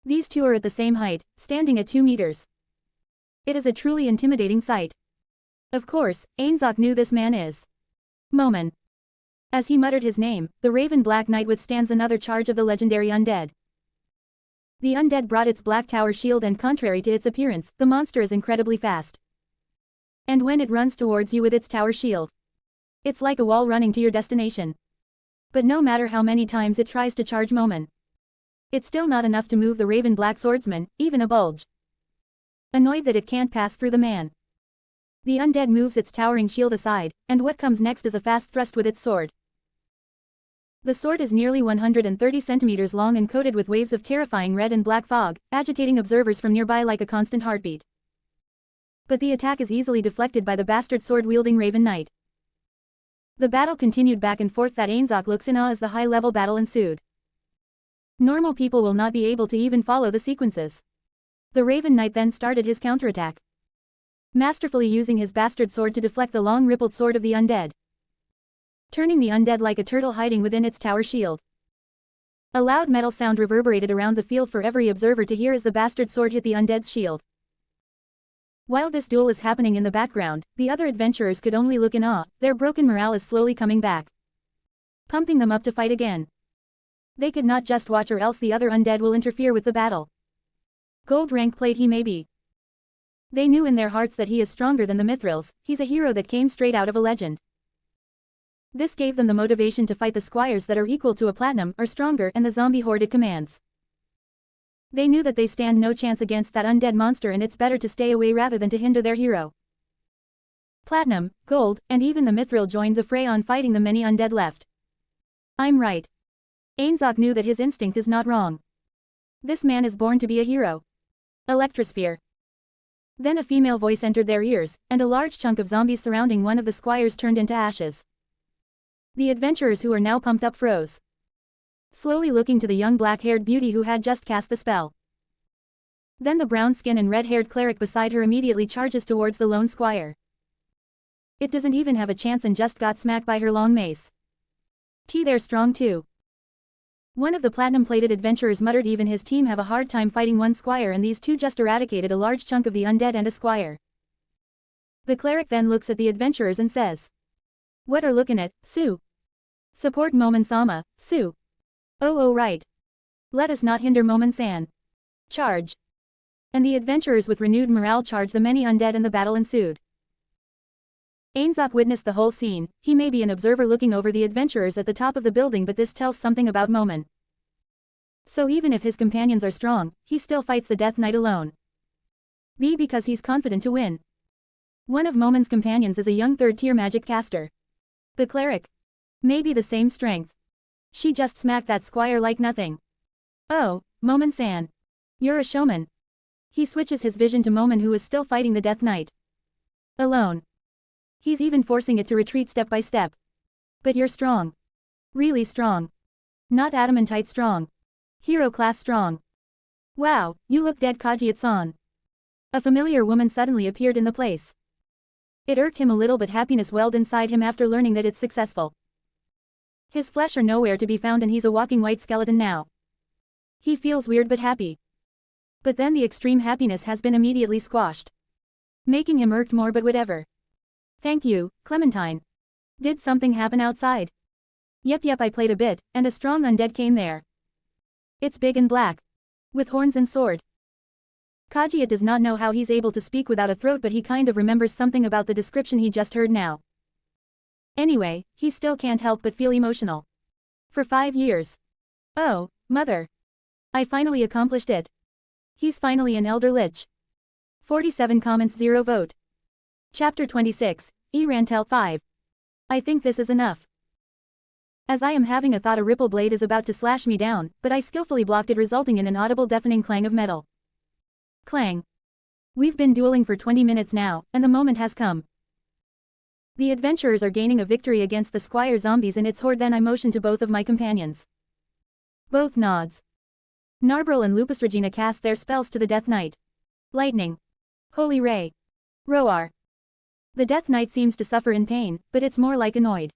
These 2 are at the same height, standing at 2 meters. It is a truly intimidating sight. Of course, Ainzok knew this man is Momon. As he muttered his name, the Raven Black Knight withstands another charge of the legendary undead. The undead brought its black tower shield and contrary to its appearance, the monster is incredibly fast. And when it runs towards you with its tower shield, it's like a wall running to your destination. But no matter how many times it tries to charge Momon, it's still not enough to move the Raven Black Swordsman, even a bulge. Annoyed that it can't pass through the man, the undead moves its towering shield aside, and what comes next is a fast thrust with its sword. The sword is nearly 130 centimeters long and coated with waves of terrifying red and black fog, agitating observers from nearby like a constant heartbeat. But the attack is easily deflected by the bastard sword-wielding Raven Knight. The battle continued back and forth that Ainzok looks in awe as the high-level battle ensued. Normal people will not be able to even follow the sequences. The Raven Knight then started his counterattack, masterfully using his bastard sword to deflect the long rippled sword of the undead, turning the undead like a turtle hiding within its tower shield. A loud metal sound reverberated around the field for every observer to hear as the bastard sword hit the undead's shield. While this duel is happening in the background, the other adventurers could only look in awe. Their broken morale is slowly coming back, pumping them up to fight again. They could not just watch, or else the other undead will interfere with the battle. Gold rank plate he may be. They knew in their hearts that he is stronger than the Mithrils. He's a hero that came straight out of a legend. This gave them the motivation to fight the squires that are equal to a platinum or stronger and the zombie horde it commands. They knew that they stand no chance against that undead monster, and it's better to stay away rather than to hinder their hero. Platinum, gold, and even the Mithril joined the fray on fighting the many undead left. I'm right. Ainzok knew that his instinct is not wrong. This man is born to be a hero. Electrosphere. Then a female voice entered their ears, and a large chunk of zombies surrounding one of the squires turned into ashes. The adventurers who are now pumped up froze, slowly looking to the young black-haired beauty who had just cast the spell. Then the brown-skinned and red-haired cleric beside her immediately charges towards the lone squire. It doesn't even have a chance and just got smacked by her long mace. They're strong too. One of the platinum-plated adventurers muttered even his team have a hard time fighting one squire, and these two just eradicated a large chunk of the undead and a squire. The cleric then looks at the adventurers and says, "What are looking at, Sue? Support Momon-sama, Sue. Oh right. Let us not hinder Momon-san. Charge." And the adventurers with renewed morale charged the many undead, and the battle ensued. Ainzok witnessed the whole scene. He may be an observer looking over the adventurers at the top of the building, but this tells something about Momon. So even if his companions are strong, he still fights the Death Knight alone. Because he's confident to win. One of Momon's companions is a young third-tier magic caster. The cleric. Maybe the same strength. She just smacked that squire like nothing. Oh, Momon-san. You're a showman. He switches his vision to Momon, who is still fighting the Death Knight alone. He's even forcing it to retreat step by step. But you're strong. Really strong. Not adamantite strong. Hero class strong. Wow, you look dead, Kaji-san. A familiar woman suddenly appeared in the place. It irked him a little, but happiness welled inside him after learning that it's successful. His flesh are nowhere to be found, and he's a walking white skeleton now. He feels weird but happy. But then the extreme happiness has been immediately squashed, making him irked more, but whatever. Thank you, Clementine. Did something happen outside? Yep, I played a bit, and a strong undead came there. It's big and black, with horns and sword. Kaji does not know how he's able to speak without a throat, but he kind of remembers something about the description he just heard now. Anyway, he still can't help but feel emotional. For 5 years. Oh, mother. I finally accomplished it. He's finally an elder lich. 47 comments, 0 vote. Chapter 26, Erantel 5. I think this is enough. As I am having a thought, a ripple blade is about to slash me down, but I skillfully blocked it, resulting in an audible deafening clang of metal. Clang. We've been dueling for 20 minutes now, and the moment has come. The adventurers are gaining a victory against the squire zombies and its horde. Then I motion to both of my companions. Both nods. Narbril and Lupus Regina cast their spells to the Death Knight. Lightning. Holy Ray. Roar. The Death Knight seems to suffer in pain, but it's more like annoyed.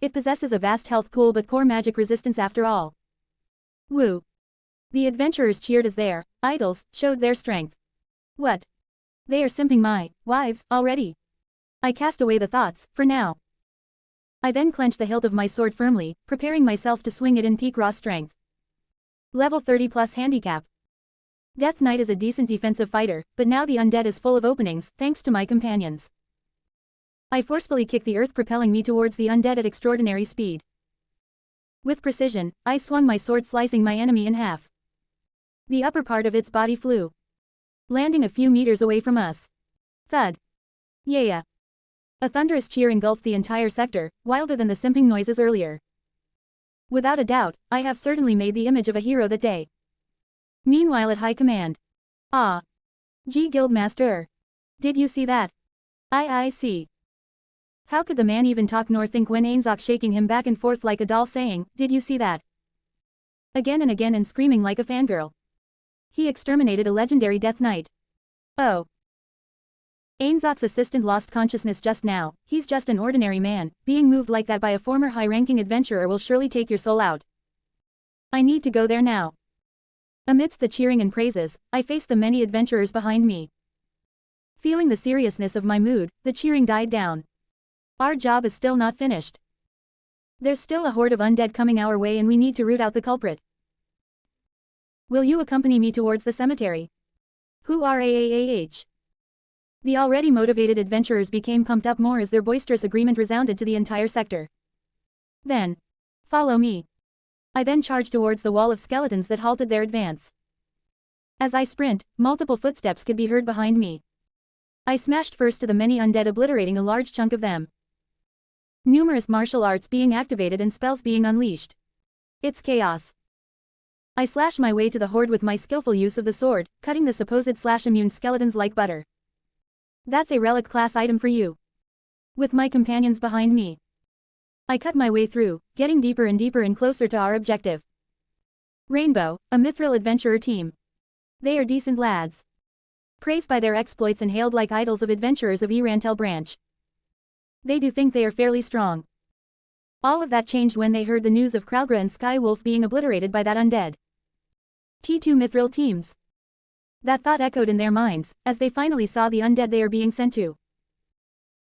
It possesses a vast health pool but poor magic resistance after all. Woo. The adventurers cheered as their idols showed their strength. What? They are simping my wives already. I cast away the thoughts, for now. I then clenched the hilt of my sword firmly, preparing myself to swing it in peak raw strength. Level 30 plus handicap. Death Knight is a decent defensive fighter, but now the undead is full of openings, thanks to my companions. I forcefully kick the earth, propelling me towards the undead at extraordinary speed. With precision, I swung my sword, slicing my enemy in half. The upper part of its body flew, landing a few meters away from us. Thud. Yeah. A thunderous cheer engulfed the entire sector, wilder than the simping noises earlier. Without a doubt, I have certainly made the image of a hero that day. Meanwhile at high command. Ah. G. Guildmaster. Did you see that? I see. How could the man even talk nor think when Ainzok shaking him back and forth like a doll, saying, "Did you see that?" Again and again, and screaming like a fangirl. He exterminated a legendary Death Knight. Oh. Ainzok's assistant lost consciousness just now. He's just an ordinary man. Being moved like that by a former high-ranking adventurer will surely take your soul out. I need to go there now. Amidst the cheering and praises, I faced the many adventurers behind me. Feeling the seriousness of my mood, the cheering died down. Our job is still not finished. There's still a horde of undead coming our way and we need to root out the culprit. Will you accompany me towards the cemetery? Hoo-ah-ah-ah-ah. The already motivated adventurers became pumped up more as their boisterous agreement resounded to the entire sector. Then, follow me. I then charged towards the wall of skeletons that halted their advance. As I sprint, multiple footsteps could be heard behind me. I smashed first to the many undead, obliterating a large chunk of them. Numerous martial arts being activated and spells being unleashed. It's chaos. I slash my way to the horde with my skillful use of the sword, cutting the supposed slash-immune skeletons like butter. That's a relic class item for you. With my companions behind me, I cut my way through, getting deeper and closer to our objective. Rainbow, a mithril adventurer team. They are decent lads. Praised by their exploits and hailed like idols of adventurers of Erantel branch. They do think they are fairly strong. All of that changed when they heard the news of Kralgra and Skywolf being obliterated by that undead. T2 mithril teams. That thought echoed in their minds, as they finally saw the undead they are being sent to.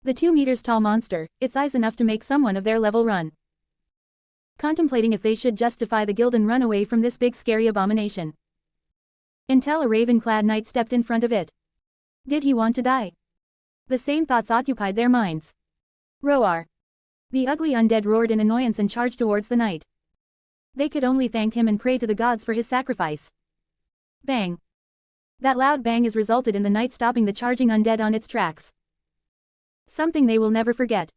The 2 meters tall monster, its eyes enough to make someone of their level run. Contemplating if they should justify the guild and run away from this big scary abomination. Until a raven-clad knight stepped in front of it. Did he want to die? The same thoughts occupied their minds. Roar. The ugly undead roared in annoyance and charged towards the knight. They could only thank him and pray to the gods for his sacrifice. Bang. That loud bang has resulted in the knight stopping the charging undead on its tracks. Something they will never forget.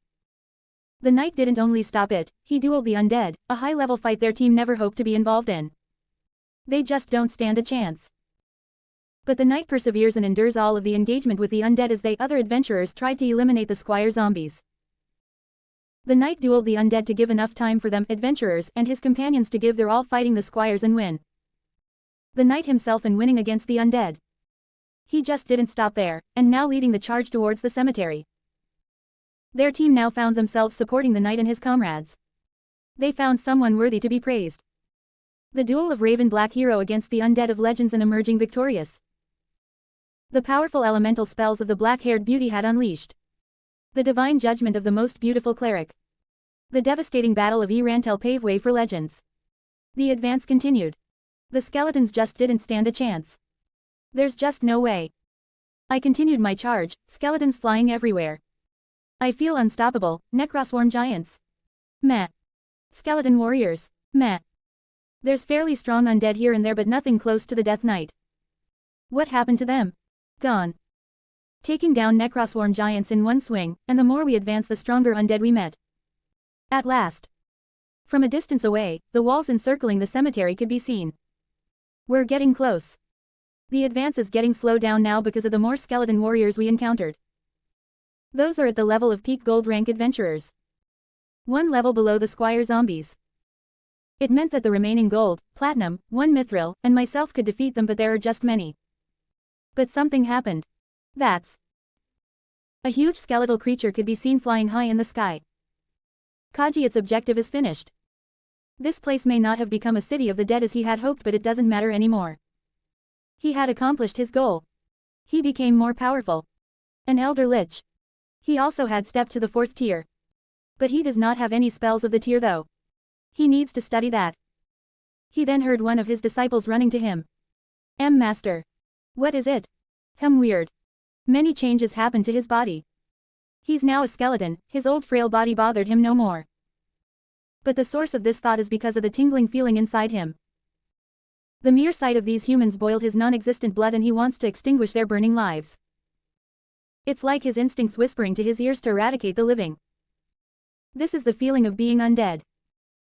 The knight didn't only stop it, he dueled the undead, a high-level fight their team never hoped to be involved in. They just don't stand a chance. But the knight perseveres and endures all of the engagement with the undead as they other adventurers tried to eliminate the squire zombies. The knight dueled the undead to give enough time for them adventurers and his companions to give their all fighting the squires and win. The knight himself and winning against the undead. He just didn't stop there, and now leading the charge towards the cemetery. Their team now found themselves supporting the knight and his comrades. They found someone worthy to be praised. The duel of Raven Black Hero against the undead of legends and emerging victorious. The powerful elemental spells of the black-haired beauty had unleashed. The divine judgment of the most beautiful cleric. The devastating battle of Erantel paved way for legends. The advance continued. The skeletons just didn't stand a chance. There's just no way. I continued my charge, skeletons flying everywhere. I feel unstoppable, Necroswarm giants. Meh. Skeleton warriors. Meh. There's fairly strong undead here and there but nothing close to the Death Knight. What happened to them? Gone. Taking down Necroswarm giants in one swing, and the more we advance the stronger undead we met. At last. From a distance away, the walls encircling the cemetery could be seen. We're getting close. The advance is getting slowed down now because of the more skeleton warriors we encountered. Those are at the level of peak gold rank adventurers. One level below the squire zombies. It meant that the remaining gold, platinum, 1 mithril, and myself could defeat them but there are just many. But something happened. That's. A huge skeletal creature could be seen flying high in the sky. Kaji, its objective is finished. This place may not have become a city of the dead as he had hoped but it doesn't matter anymore. He had accomplished his goal. He became more powerful. An elder lich. He also had stepped to the 4th tier. But he does not have any spells of the tier though. He needs to study that. He then heard one of his disciples running to him. Master. What is it? Weird. Many changes happened to his body. He's now a skeleton, his old frail body bothered him no more. But the source of this thought is because of the tingling feeling inside him. The mere sight of these humans boiled his non-existent blood and he wants to extinguish their burning lives. It's like his instincts whispering to his ears to eradicate the living. This is the feeling of being undead.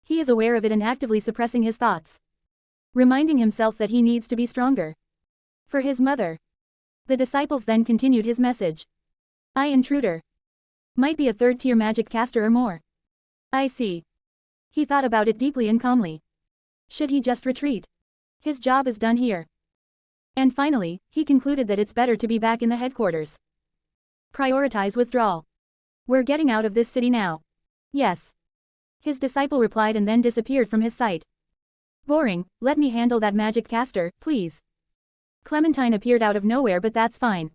He is aware of it and actively suppressing his thoughts. Reminding himself that he needs to be stronger. For his mother. The disciples then continued his message. Intruder. Might be a 3rd tier magic caster or more. I see. He thought about it deeply and calmly. Should he just retreat? His job is done here. And finally, he concluded that it's better to be back in the headquarters. Prioritize withdrawal. We're getting out of this city now. Yes. His disciple replied and then disappeared from his sight. Boring, let me handle that magic caster, please. Clementine appeared out of nowhere, but that's fine.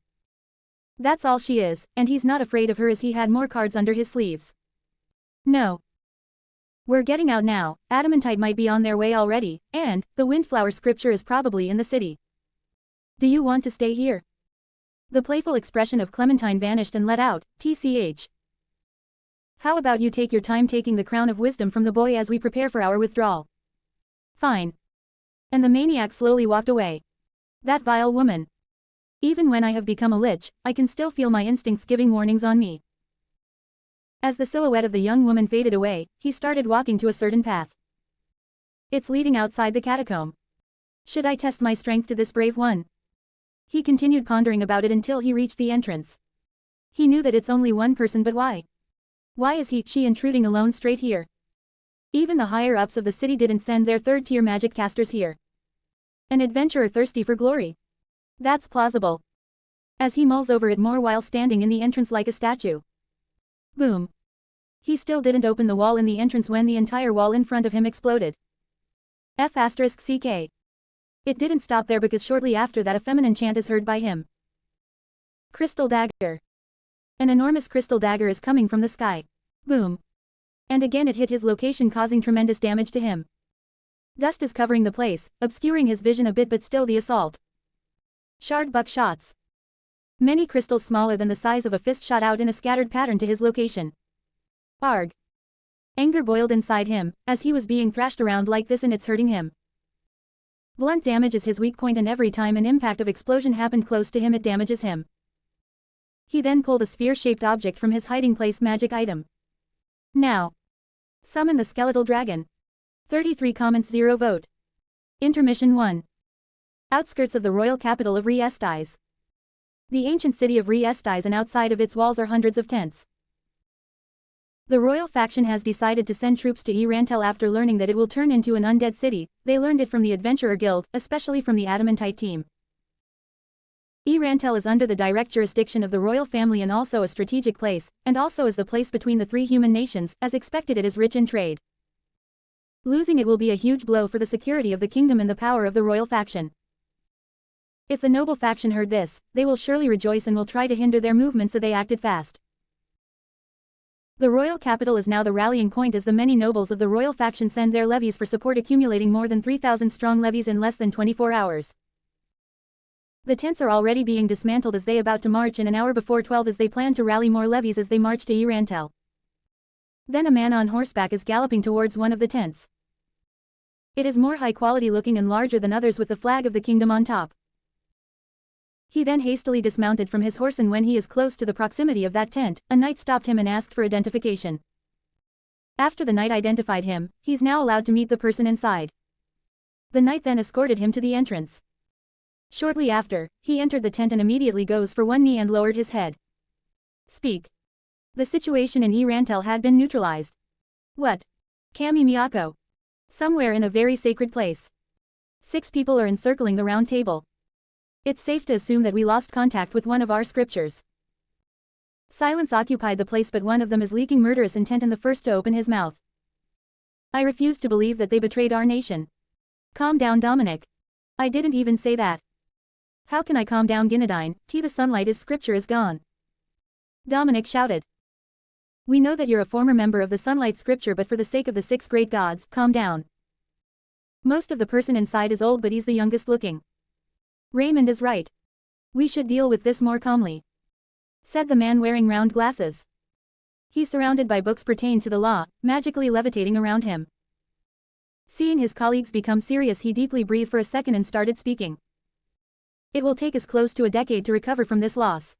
That's all she is, and he's not afraid of her as he had more cards under his sleeves. No. We're getting out now, Adamantite might be on their way already, and, the Windflower scripture is probably in the city. Do you want to stay here? The playful expression of Clementine vanished and let out, TCH. How about you take your time taking the crown of wisdom from the boy as we prepare for our withdrawal? Fine. And the maniac slowly walked away. That vile woman. Even when I have become a lich, I can still feel my instincts giving warnings on me. As the silhouette of the young woman faded away, he started walking to a certain path. It's leading outside the catacomb. Should I test my strength to this brave one? He continued pondering about it until he reached the entrance. He knew that it's only one person, but why? Why is she intruding alone straight here? Even the higher-ups of the city didn't send their third-tier magic casters here. An adventurer thirsty for glory. That's plausible. As he mulls over it more while standing in the entrance like a statue. Boom. He still didn't open the wall in the entrance when the entire wall in front of him exploded. F***CK. It didn't stop there because shortly after that a feminine chant is heard by him. Crystal dagger. An enormous crystal dagger is coming from the sky. Boom. And again it hit his location, causing tremendous damage to him. Dust is covering the place, obscuring his vision a bit, but still the assault. Shard buck shots. Many crystals smaller than the size of a fist shot out in a scattered pattern to his location. Arg. Anger boiled inside him, as he was being thrashed around like this and it's hurting him. Blunt damage is his weak point, and every time an impact of explosion happened close to him it damages him. He then pulled a sphere-shaped object from his hiding place magic item. Now. Summon the skeletal dragon. 33 comments 0 vote. Intermission 1. Outskirts of the royal capital of Re-Estais. The ancient city of Re-Estais, and outside of its walls are hundreds of tents. The royal faction has decided to send troops to Erantel after learning that it will turn into an undead city. They learned it from the Adventurer Guild, especially from the Adamantite team. Erantel is under the direct jurisdiction of the royal family and also a strategic place, and also is the place between the three human nations. As expected, it is rich in trade. Losing it will be a huge blow for the security of the kingdom and the power of the royal faction. If the noble faction heard this, they will surely rejoice and will try to hinder their movement, so they acted fast. The royal capital is now the rallying point as the many nobles of the royal faction send their levies for support, accumulating more than 3,000 strong levies in less than 24 hours. The tents are already being dismantled as they about to march, and an hour before 12 as they plan to rally more levies as they march to Erantel. Then a man on horseback is galloping towards one of the tents. It is more high quality looking and larger than others with the flag of the kingdom on top. He then hastily dismounted from his horse, and when he is close to the proximity of that tent, a knight stopped him and asked for identification. After the knight identified him, he's now allowed to meet the person inside. The knight then escorted him to the entrance. Shortly after, he entered the tent and immediately goes for one knee and lowered his head. Speak. The situation in Erantel had been neutralized. What? Kami Miyako. Somewhere in a very sacred place. 6 people are encircling the round table. It's safe to assume that we lost contact with one of our scriptures. Silence occupied the place, but one of them is leaking murderous intent and the first to open his mouth. I refuse to believe that they betrayed our nation. Calm down, Dominic. I didn't even say that. How can I calm down, Ginadine? The sunlight is scripture is gone. Dominic shouted. We know that you're a former member of the Sunlight Scripture, but for the sake of the 6 great gods, calm down. Most of the person inside is old, but he's the youngest looking. Raymond is right. We should deal with this more calmly, said the man wearing round glasses. He's surrounded by books pertaining to the law, magically levitating around him. Seeing his colleagues become serious, he deeply breathed for a second and started speaking. It will take us close to a decade to recover from this loss.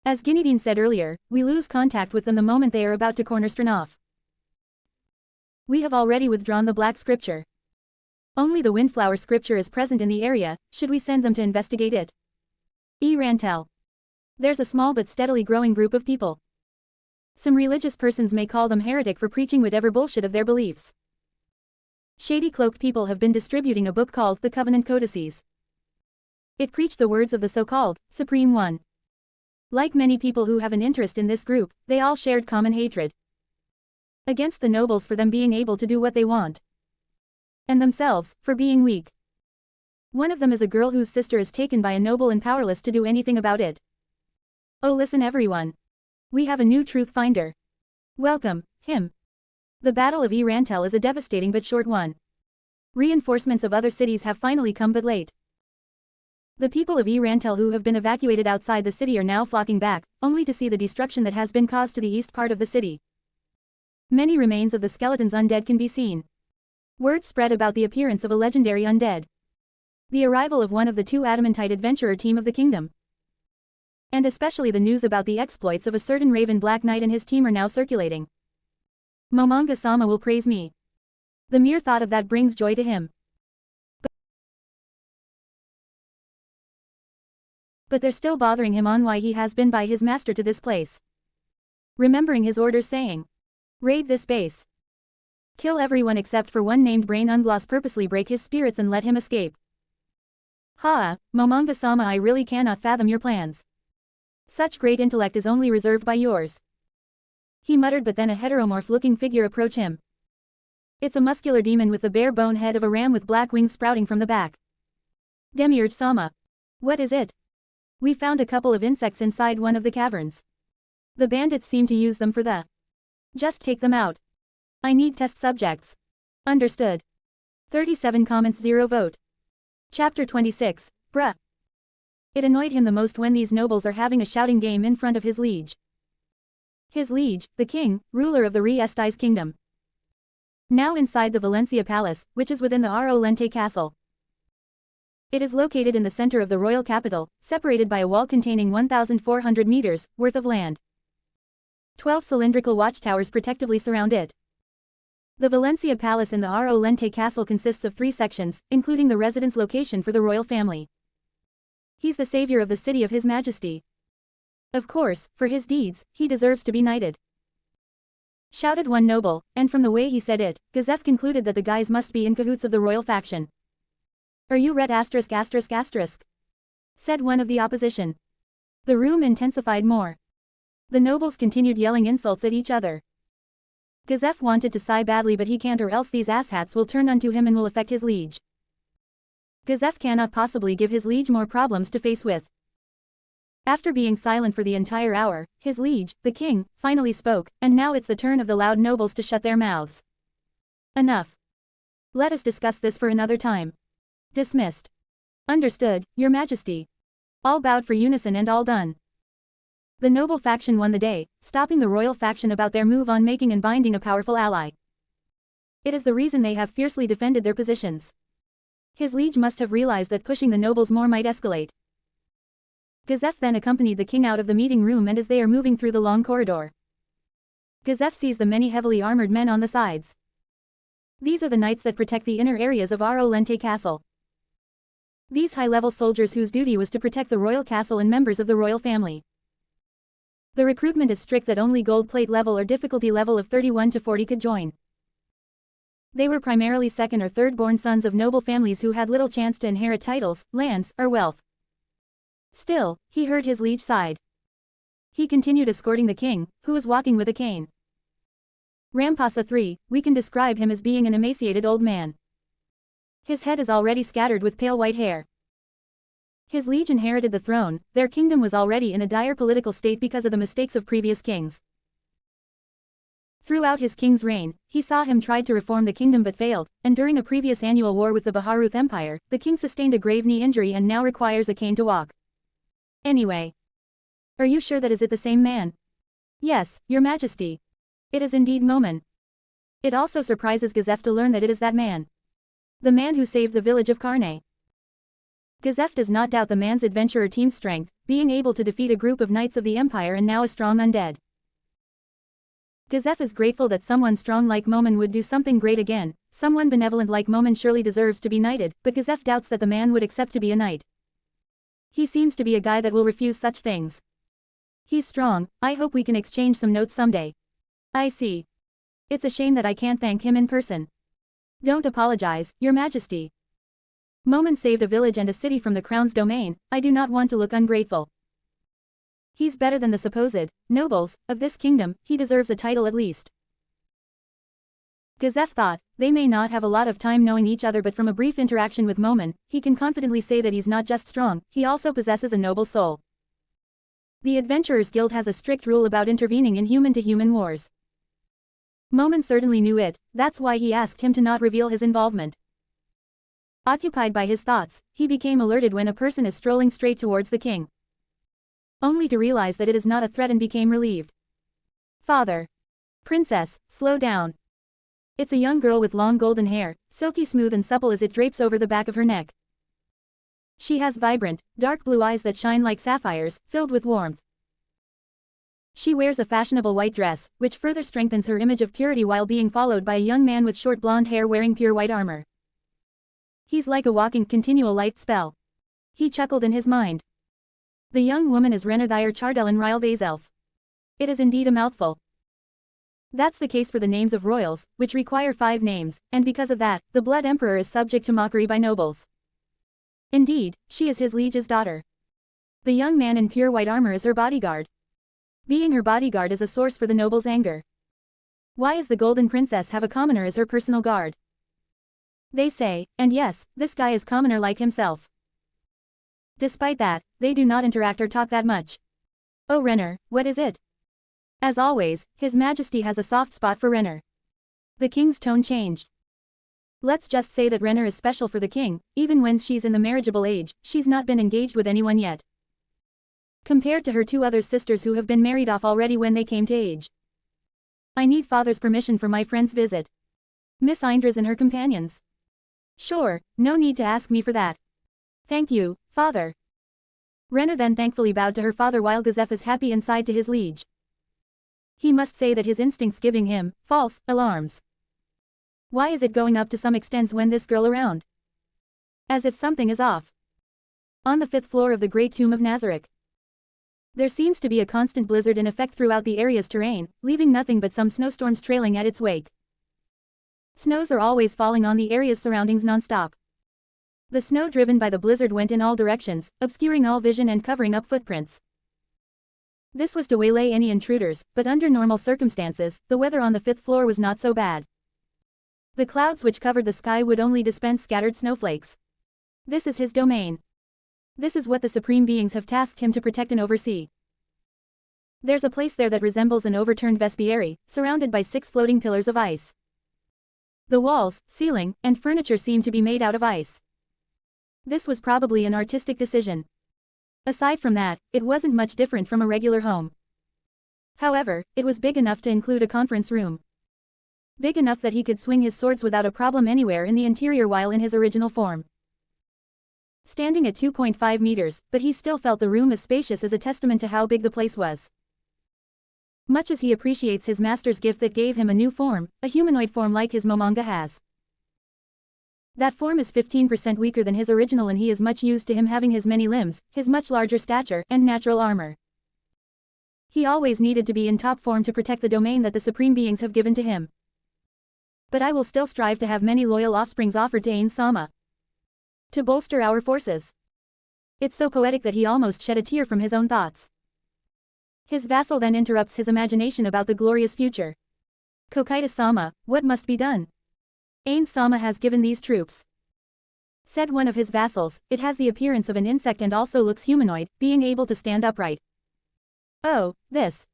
As Ginadine said earlier, we lose contact with them the moment they are about to corner Stranov. We have already withdrawn the Black Scripture. Only the Windflower Scripture is present in the area. Should we send them to investigate it? Erantel. There's a small but steadily growing group of people. Some religious persons may call them heretic for preaching whatever bullshit of their beliefs. Shady cloaked people have been distributing a book called The Covenant Codices. It preached the words of the so-called Supreme One. Like many people who have an interest in this group, they all shared common hatred against the nobles for them being able to do what they want. And themselves, for being weak. One of them is a girl whose sister is taken by a noble and powerless to do anything about it. Oh, listen everyone. We have a new truth finder. Welcome, him. The Battle of Erantel is a devastating but short one. Reinforcements of other cities have finally come but late. The people of Erantel who have been evacuated outside the city are now flocking back, only to see the destruction that has been caused to the east part of the city. Many remains of the skeleton's undead can be seen. Word spread about the appearance of a legendary undead. The arrival of one of the two adamantite adventurer team of the kingdom. And especially the news about the exploits of a certain Raven Black Knight and his team are now circulating. Momonga-sama will praise me. The mere thought of that brings joy to him. But they're still bothering him on why he has been by his master to this place. Remembering his orders saying, raid this base. Kill everyone except for one named Brain Ungloss, purposely break his spirits and let him escape. Momonga-sama, I really cannot fathom your plans. Such great intellect is only reserved by yours. He muttered, but then a heteromorph-looking figure approached him. It's a muscular demon with the bare bone head of a ram with black wings sprouting from the back. Demiurge-sama. What is it? We found a couple of insects inside one of the caverns. The bandits seem to use them for the... Just take them out. I need test subjects. Understood. 37 comments, 0 vote. Chapter 26, bruh. It annoyed him the most when these nobles are having a shouting game in front of his liege. His liege, the king, ruler of the Re-Estais kingdom. Now inside the Valencia Palace, which is within the Aro Lente castle. It is located in the center of the royal capital, separated by a wall containing 1,400 meters worth of land. 12 cylindrical watchtowers protectively surround it. The Valencia Palace in the Aro Lente castle consists of 3 sections, including the residence location for the royal family. He's the savior of the city of His Majesty. Of course, for his deeds, he deserves to be knighted. Shouted one noble, and from the way he said it, Gazef concluded that the guys must be in cahoots of the royal faction. Are you red asterisk asterisk asterisk? Said one of the opposition. The room intensified more. The nobles continued yelling insults at each other. Gazef wanted to sigh badly, but he can't, or else these asshats will turn unto him and will affect his liege. Gazef cannot possibly give his liege more problems to face with. After being silent for the entire hour, his liege, the king, finally spoke, and now it's the turn of the loud nobles to shut their mouths. Enough. Let us discuss this for another time. Dismissed. Understood, Your Majesty. All bowed for unison and all done. The noble faction won the day, stopping the royal faction about their move on making and binding a powerful ally. It is the reason they have fiercely defended their positions. His liege must have realized that pushing the nobles more might escalate. Gazef then accompanied the king out of the meeting room, and as they are moving through the long corridor, Gazef sees the many heavily armored men on the sides. These are the knights that protect the inner areas of Aro Lente Castle. These high-level soldiers whose duty was to protect the royal castle and members of the royal family. The recruitment is strict that only gold plate level or difficulty level of 31 to 40 could join. They were primarily second or third-born sons of noble families who had little chance to inherit titles, lands, or wealth. Still, he heard his liege side. He continued escorting the king, who was walking with a cane. Rampasa III, we can describe him as being an emaciated old man. His head is already scattered with pale white hair. His liege inherited the throne, their kingdom was already in a dire political state because of the mistakes of previous kings. Throughout his king's reign, he saw him tried to reform the kingdom but failed, and during a previous annual war with the Baharuth Empire, the king sustained a grave knee injury and now requires a cane to walk. Anyway. Are you sure that is it the same man? Yes, Your Majesty. It is indeed Momon. It also surprises Gazef to learn that it is that man. The man who saved the village of Karne. Gazef does not doubt the man's adventurer team's strength, being able to defeat a group of knights of the Empire and now a strong undead. Gazef is grateful that someone strong like Momon would do something great again. Someone benevolent like Momon surely deserves to be knighted, but Gazef doubts that the man would accept to be a knight. He seems to be a guy that will refuse such things. He's strong, I hope we can exchange some notes someday. I see. It's a shame that I can't thank him in person. Don't apologize, Your Majesty. Momon saved a village and a city from the crown's domain, I do not want to look ungrateful. He's better than the supposed nobles of this kingdom, he deserves a title at least. Gazef thought, they may not have a lot of time knowing each other, but from a brief interaction with Momin, he can confidently say that he's not just strong, he also possesses a noble soul. The Adventurers Guild has a strict rule about intervening in human-to-human wars. Momin certainly knew it, that's why he asked him to not reveal his involvement. Occupied by his thoughts, he became alerted when a person is strolling straight towards the king. Only to realize that it is not a threat and became relieved. Father. Princess, slow down. It's a young girl with long golden hair, silky smooth and supple as it drapes over the back of her neck. She has vibrant, dark blue eyes that shine like sapphires, filled with warmth. She wears a fashionable white dress, which further strengthens her image of purity while being followed by a young man with short blonde hair wearing pure white armor. He's like a walking continual light spell. He chuckled in his mind. The young woman is Renathyr Chardellen Ryle Vazelf. It is indeed a mouthful. That's the case for the names of royals, which require 5 names, and because of that, the Blood Emperor is subject to mockery by nobles. Indeed, she is his liege's daughter. The young man in pure white armor is her bodyguard. Being her bodyguard is a source for the noble's anger. Why does the Golden Princess have a commoner as her personal guard? They say, and yes, this guy is commoner like himself. Despite that, they do not interact or talk that much. Oh Renner, what is it? As always, His Majesty has a soft spot for Renner. The king's tone changed. Let's just say that Renner is special for the king, even when she's in the marriageable age, she's not been engaged with anyone yet. Compared to her 2 other sisters who have been married off already when they came to age. I need father's permission for my friend's visit. Miss Indras and her companions. Sure, no need to ask me for that. Thank you, father. Renner then thankfully bowed to her father while Gazef is happy inside to his liege. He must say that his instincts giving him false alarms. Why is it going up to some extents when this girl around? As if something is off. On the 5th floor of the Great Tomb of Nazarick. There seems to be a constant blizzard in effect throughout the area's terrain, leaving nothing but some snowstorms trailing at its wake. Snows are always falling on the area's surroundings non-stop. The snow driven by the blizzard went in all directions, obscuring all vision and covering up footprints. This was to waylay any intruders, but under normal circumstances, the weather on the 5th floor was not so bad. The clouds which covered the sky would only dispense scattered snowflakes. This is his domain. This is what the Supreme Beings have tasked him to protect and oversee. There's a place there that resembles an overturned vespiary, surrounded by 6 floating pillars of ice. The walls, ceiling, and furniture seem to be made out of ice. This was probably an artistic decision. Aside from that, it wasn't much different from a regular home. However, it was big enough to include a conference room. Big enough that he could swing his swords without a problem anywhere in the interior while in his original form. Standing at 2.5 meters, but he still felt the room as spacious as a testament to how big the place was. Much as he appreciates his master's gift that gave him a new form, a humanoid form like his Momonga has. That form is 15% weaker than his original and he is much used to him having his many limbs, his much larger stature, and natural armor. He always needed to be in top form to protect the domain that the Supreme Beings have given to him. But I will still strive to have many loyal offsprings offered to Ain Sama. To bolster our forces. It's so poetic that he almost shed a tear from his own thoughts. His vassal then interrupts his imagination about the glorious future. Kokaida-sama, what must be done? Ain Sama has given these troops. Said one of his vassals, it has the appearance of an insect and also looks humanoid, being able to stand upright. Oh, this.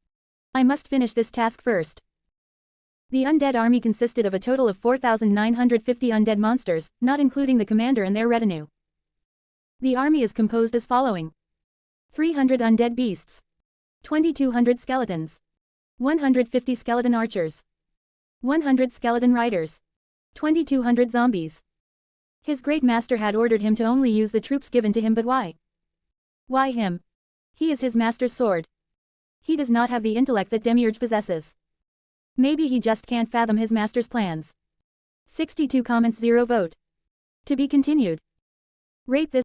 I must finish this task first. The undead army consisted of a total of 4,950 undead monsters, not including the commander and their retinue. The army is composed as following. 300 undead beasts. 2,200 skeletons. 150 skeleton archers. 100 skeleton riders. 2,200 zombies. His great master had ordered him to only use the troops given to him, but why? Why him? He is his master's sword. He does not have the intellect that Demiurge possesses. Maybe he just can't fathom his master's plans. 62 comments 0 vote. To be continued. Rate this